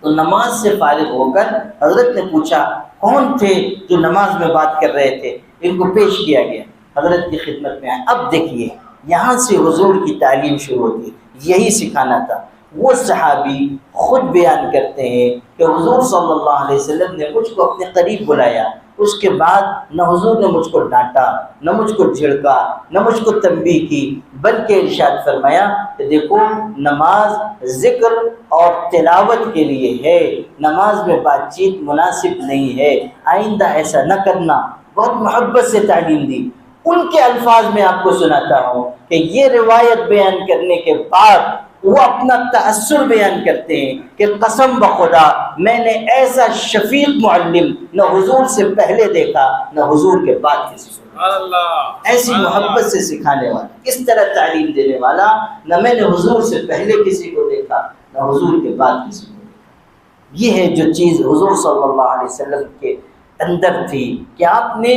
تو نماز سے فارغ ہو کر حضرت نے پوچھا کون تھے جو نماز میں بات کر رہے تھے، ان کو پیش کیا گیا، حضرت کی خدمت میں آئے۔ اب دیکھیے یہاں سے حضور کی تعلیم شروع ہوتی، یہی سکھانا تھا۔ وہ صحابی خود بیان کرتے ہیں کہ حضور صلی اللہ علیہ وسلم نے مجھ کو اپنے قریب بلایا، اس کے بعد نہ حضور نے مجھ کو ڈانٹا، نہ مجھ کو جھڑکا، نہ مجھ کو تنبیہ کی، بلکہ ارشاد فرمایا کہ دیکھو نماز ذکر اور تلاوت کے لیے ہے، نماز میں بات چیت مناسب نہیں ہے، آئندہ ایسا نہ کرنا۔ بہت محبت سے تعلیم دی۔ ان کے الفاظ میں آپ کو سناتا ہوں کہ یہ روایت بیان کرنے کے بعد وہ اپنا تأثر بیان کرتے ہیں کہ قسم بخدا میں نے ایسا شفیق معلم نہ حضور سے پہلے دیکھا نہ حضور کے بعد کسی کو، ایسی محبت سے سکھانے والا، اس طرح تعلیم دینے والا نہ میں نے حضور سے پہلے کسی کو دیکھا نہ حضور کے بعد کسی کو دیکھا۔ یہ ہے جو چیز حضور صلی اللہ علیہ وسلم کے اندر تھی کہ آپ نے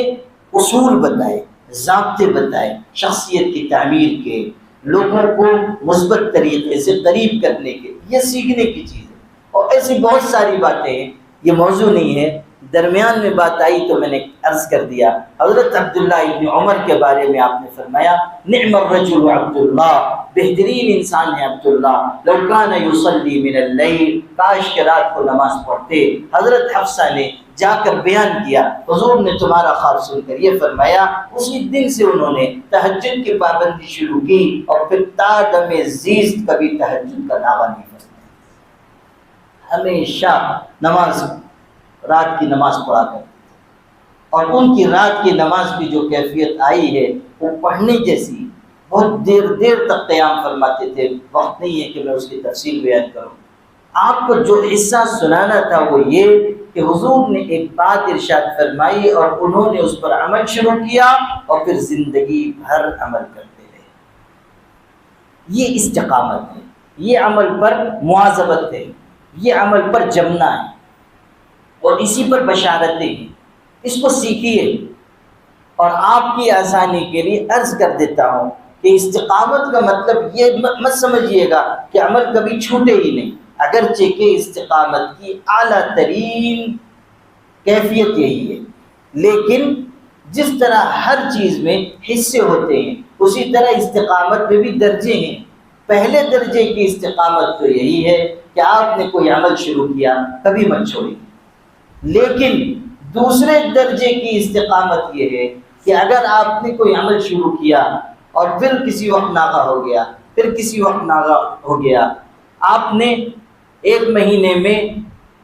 اصول بتائے، ضابطے بتائے شخصیت کی تعمیر کے، لوگوں کو مثبت طریقے سے قریب کرنے کے، یہ سیکھنے کی چیز ہے۔ اور ایسی بہت ساری باتیں ہیں، یہ موضوع نہیں ہے، درمیان میں بات آئی تو میں نے عرض کر دیا۔ حضرت عبداللہ ابن عمر کے بارے میں آپ نے فرمایا نعم الرجل عبداللہ، بہترین انسان ہے عبداللہ، لو کان یصلی من اللیل، کاش کہ رات کو نماز پڑھتے۔ حضرت حفصہ نے جا کر بیان کیا، حضور نے تمہارا خواب سن کر یہ فرمایا، اسی دن سے انہوں نے تہجد کی پابندی شروع کی اور پھر تا دم زیست کبھی تہجد کا دعویٰ نہیں فرمایا، ہمیشہ نماز رات کی نماز پڑھا کرتے تھے۔ اور ان کی رات کی نماز کی جو کیفیت آئی ہے وہ پڑھنے جیسی، بہت دیر دیر تک قیام فرماتے تھے، وقت نہیں ہے کہ میں اس کی تفصیل بیان کروں۔ آپ کو جو حصہ سنانا تھا وہ یہ کہ حضور نے ایک بات ارشاد فرمائی اور انہوں نے اس پر عمل شروع کیا اور پھر زندگی بھر عمل کرتے رہے۔ یہ استقامت ہے، یہ عمل پر مواظبت ہے، یہ عمل پر جمنا ہے، اور اسی پر بشارتیں ہیں۔ اس کو سیکھیے۔ اور آپ کی آسانی کے لیے عرض کر دیتا ہوں کہ استقامت کا مطلب یہ مت سمجھیے گا کہ عمل کبھی چھوٹے ہی نہیں، اگرچہ کہ استقامت کی اعلیٰ ترین کیفیت یہی ہے، لیکن جس طرح ہر چیز میں حصے ہوتے ہیں اسی طرح استقامت میں بھی درجے ہیں۔ پہلے درجے کی استقامت تو یہی ہے کہ آپ نے کوئی عمل شروع کیا کبھی مت چھوڑیں، لیکن دوسرے درجے کی استقامت یہ ہے کہ اگر آپ نے کوئی عمل شروع کیا اور پھر کسی وقت ناغہ ہو گیا، پھر کسی وقت ناغہ ہو گیا، آپ نے ایک مہینے میں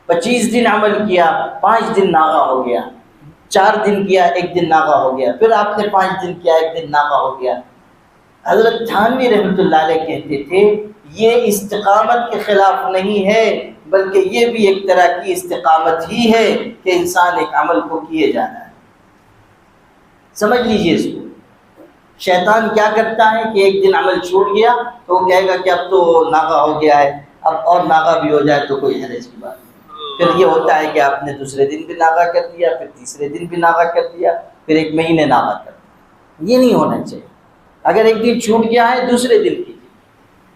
25 دن عمل کیا، 5 دن ناغہ ہو گیا، 4 دن کیا 1 دن ناغہ ہو گیا، پھر آپ نے 5 دن کیا 1 دن ناغہ ہو گیا۔ حضرت تھانوی رحمۃ اللہ علیہ کہتے تھے یہ استقامت کے خلاف نہیں ہے، بلکہ یہ بھی ایک طرح کی استقامت ہی ہے کہ انسان ایک عمل کو کیے جانا ہے۔ سمجھ لیجئے اس کو۔ شیطان کیا کرتا ہے کہ ایک دن عمل چھوٹ گیا تو وہ کہے گا کہ اب تو ناغہ ہو گیا ہے، اب اور ناغہ بھی ہو جائے تو کوئی حرج کی بات نہیں۔ پھر یہ ہوتا ہے کہ آپ نے دوسرے دن بھی ناغہ کر دیا، پھر تیسرے دن بھی ناغہ کر دیا، پھر 1 مہینے ناغہ کر دیا۔ یہ نہیں ہونا چاہیے۔ اگر ایک دن چھوٹ گیا ہے دوسرے دن کیجیے،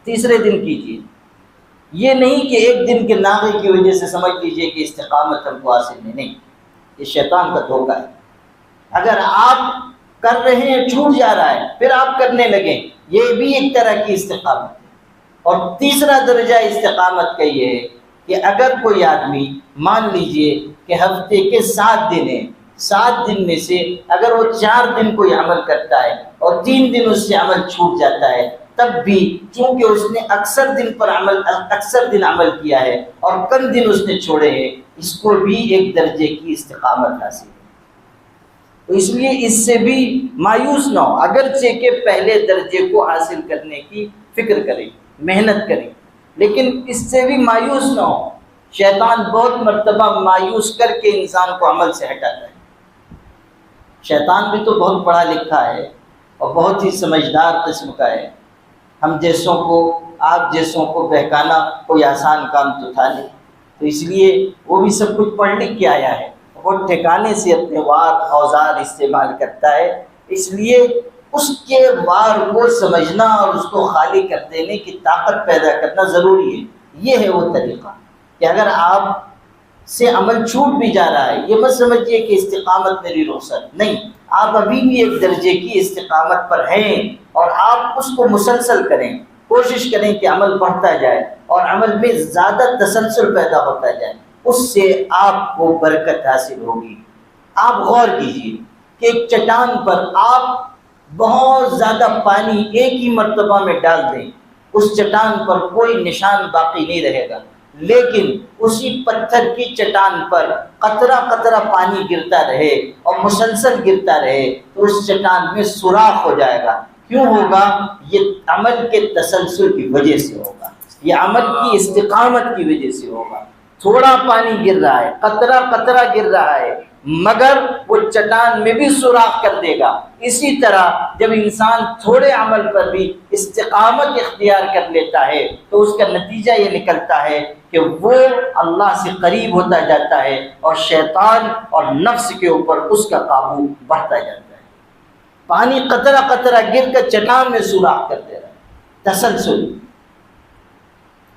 تیسرے دن کیجیے۔ یہ نہیں کہ ایک دن کے ناغے کی وجہ سے سمجھ لیجیے کہ استقامت ہم کو حاصل نہیں، یہ شیطان کا دھوکہ ہے۔ اگر آپ کر رہے ہیں چھوٹ جا رہا ہے پھر آپ کرنے لگیں، یہ بھی ایک طرح کی استقامت ہے۔ اور تیسرا درجہ استقامت کا یہ ہے کہ اگر کوئی آدمی مان لیجئے کہ ہفتے کے 7 دن ہیں، 7 دن میں سے اگر وہ 4 دن کوئی عمل کرتا ہے اور 3 دن اس سے عمل چھوٹ جاتا ہے، تب بھی چونکہ اس نے اکثر دن عمل کیا ہے اور کم دن اس نے چھوڑے ہیں، اس کو بھی ایک درجے کی استقامت حاصل ہے۔ تو اس لیے اس سے بھی مایوس نہ ہو، اگرچہ کہ پہلے درجے کو حاصل کرنے کی فکر کریں، محنت کریں، لیکن اس سے بھی مایوس نہ ہو۔ شیطان بہت مرتبہ مایوس کر کے انسان کو عمل سے ہٹاتا ہے۔ شیطان بھی تو بہت پڑھا لکھا ہے اور بہت ہی سمجھدار قسم کا ہے، ہم جیسوں کو، آپ جیسوں کو بہکانا کوئی آسان کام تو تھا نہیں، تو اس لیے وہ بھی سب کچھ پڑھ لکھ کے آیا ہے، وہ ٹھکانے سے اپنے وار اوزار استعمال کرتا ہے، اس لیے اس کے وار کو سمجھنا اور اس کو خالی کر دینے کی طاقت پیدا کرنا ضروری ہے۔ یہ ہے وہ طریقہ کہ اگر آپ سے عمل چھوٹ بھی جا رہا ہے، یہ مت سمجھیے کہ استقامت میری رخصت، نہیں، آپ ابھی بھی ایک درجے کی استقامت پر ہیں اور آپ اس کو مسلسل کریں، کوشش کریں کہ عمل بڑھتا جائے اور عمل میں زیادہ تسلسل پیدا ہوتا جائے، اس سے آپ کو برکت حاصل ہوگی۔ آپ غور کیجیے کہ ایک چٹان پر آپ بہت زیادہ پانی ایک ہی مرتبہ میں ڈال دیں، اس چٹان پر کوئی نشان باقی نہیں رہے گا، لیکن اسی پتھر کی چٹان پر قطرہ قطرہ پانی گرتا رہے اور مسلسل گرتا رہے تو اس چٹان میں سوراخ ہو جائے گا۔ کیوں ہوگا؟ یہ عمل کے تسلسل کی وجہ سے ہوگا، یہ عمل کی استقامت کی وجہ سے ہوگا۔ تھوڑا پانی گر رہا ہے، قطرہ قطرہ گر رہا ہے، مگر وہ چٹان میں بھی سوراخ کر دے گا۔ اسی طرح جب انسان تھوڑے عمل پر بھی استقامت اختیار کر لیتا ہے تو اس کا نتیجہ یہ نکلتا ہے کہ وہ اللہ سے قریب ہوتا جاتا ہے اور شیطان اور نفس کے اوپر اس کا قابو بڑھتا جاتا ہے۔ پانی قطرہ قطرہ گر کر چٹان میں سوراخ کر دے رہا ہے، تسلسل۔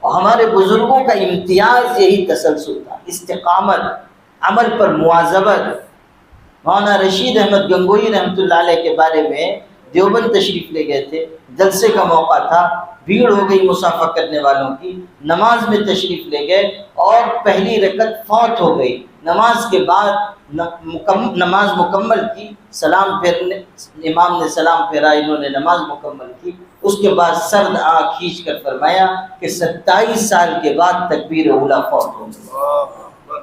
اور ہمارے بزرگوں کا امتیاز یہی تسلسل تھا، استقامت، عمل پر مواظبت۔ مولانا رشید احمد گنگوئی رحمۃ اللہ علیہ کے بارے میں دیوبند تشریف لے گئے تھے، جلسے کا موقع تھا، بھیڑ ہو گئی مسافہ کرنے والوں کی، نماز میں تشریف لے گئے اور پہلی رکعت فوت ہو گئی۔ نماز کے بعد نماز مکمل کی، سلام پھیرنے، امام نے سلام پھیرا، انہوں نے نماز مکمل کی، اس کے بعد سرد آنکھ کھینچ کر فرمایا کہ 27 سال کے بعد تکبیر اولیٰ فوت ہو گئی۔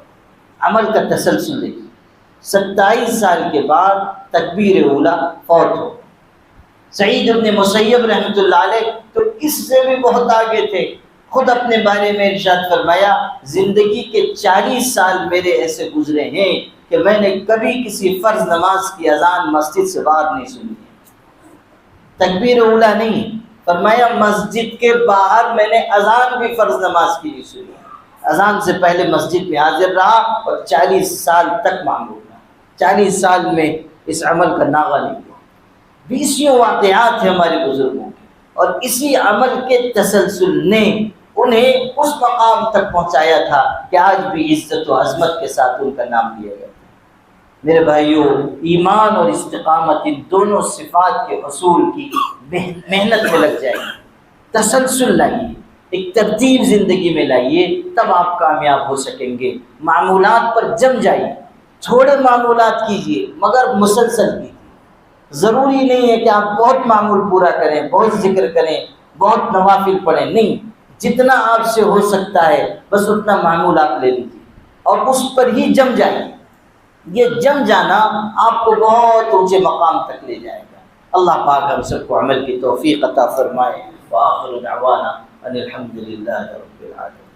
عمل کا تسلسل دیکھیے، 27 سال کے بعد تکبیر اولیٰ فوت ہو۔ سعید ابن مسیب رحمۃ اللہ علیہ تو اس سے بھی بہت آگے تھے، خود اپنے بارے میں ارشاد فرمایا، زندگی کے 40 سال میرے ایسے گزرے ہیں کہ میں نے کبھی کسی فرض نماز کی اذان مسجد سے باہر نہیں سنی، تکبیر اولیٰ نہیں، فرمایا مسجد کے باہر میں نے اذان بھی فرض نماز کی نہیں سنی، اذان سے پہلے مسجد میں حاضر رہا اور 40 سال تک معمول رہا، 40 سال میں اس عمل کا ناغہ نہیں ہوا۔ 20 واقعات ہیں ہمارے بزرگوں کے، اور اسی عمل کے تسلسل نے انہیں اس مقام تک پہنچایا تھا کہ آج بھی عزت و عظمت کے ساتھ ان کا نام لیا گیا۔ میرے بھائیوں، ایمان اور استقامت، ان دونوں صفات کے حصول کی محنت میں لگ جائیے، تسلسل لائیے، ایک ترتیب زندگی میں لائیے، تب آپ کامیاب ہو سکیں گے۔ معمولات پر جم جائیے، تھوڑے معمولات کیجیے مگر مسلسل کیجیے۔ ضروری نہیں ہے کہ آپ بہت معمول پورا کریں، بہت ذکر کریں، بہت نوافل پڑھیں، نہیں، جتنا آپ سے ہو سکتا ہے بس اتنا معمول آپ لے لیجیے اور اس پر ہی جم جائیے۔ یہ جم جانا آپ کو بہت اونچے مقام تک لے جائے گا۔ اللہ پاک ہم سب کو عمل کی توفیق عطا فرمائے۔ وآخر دعوانا ان الحمد للہ رب العالمین۔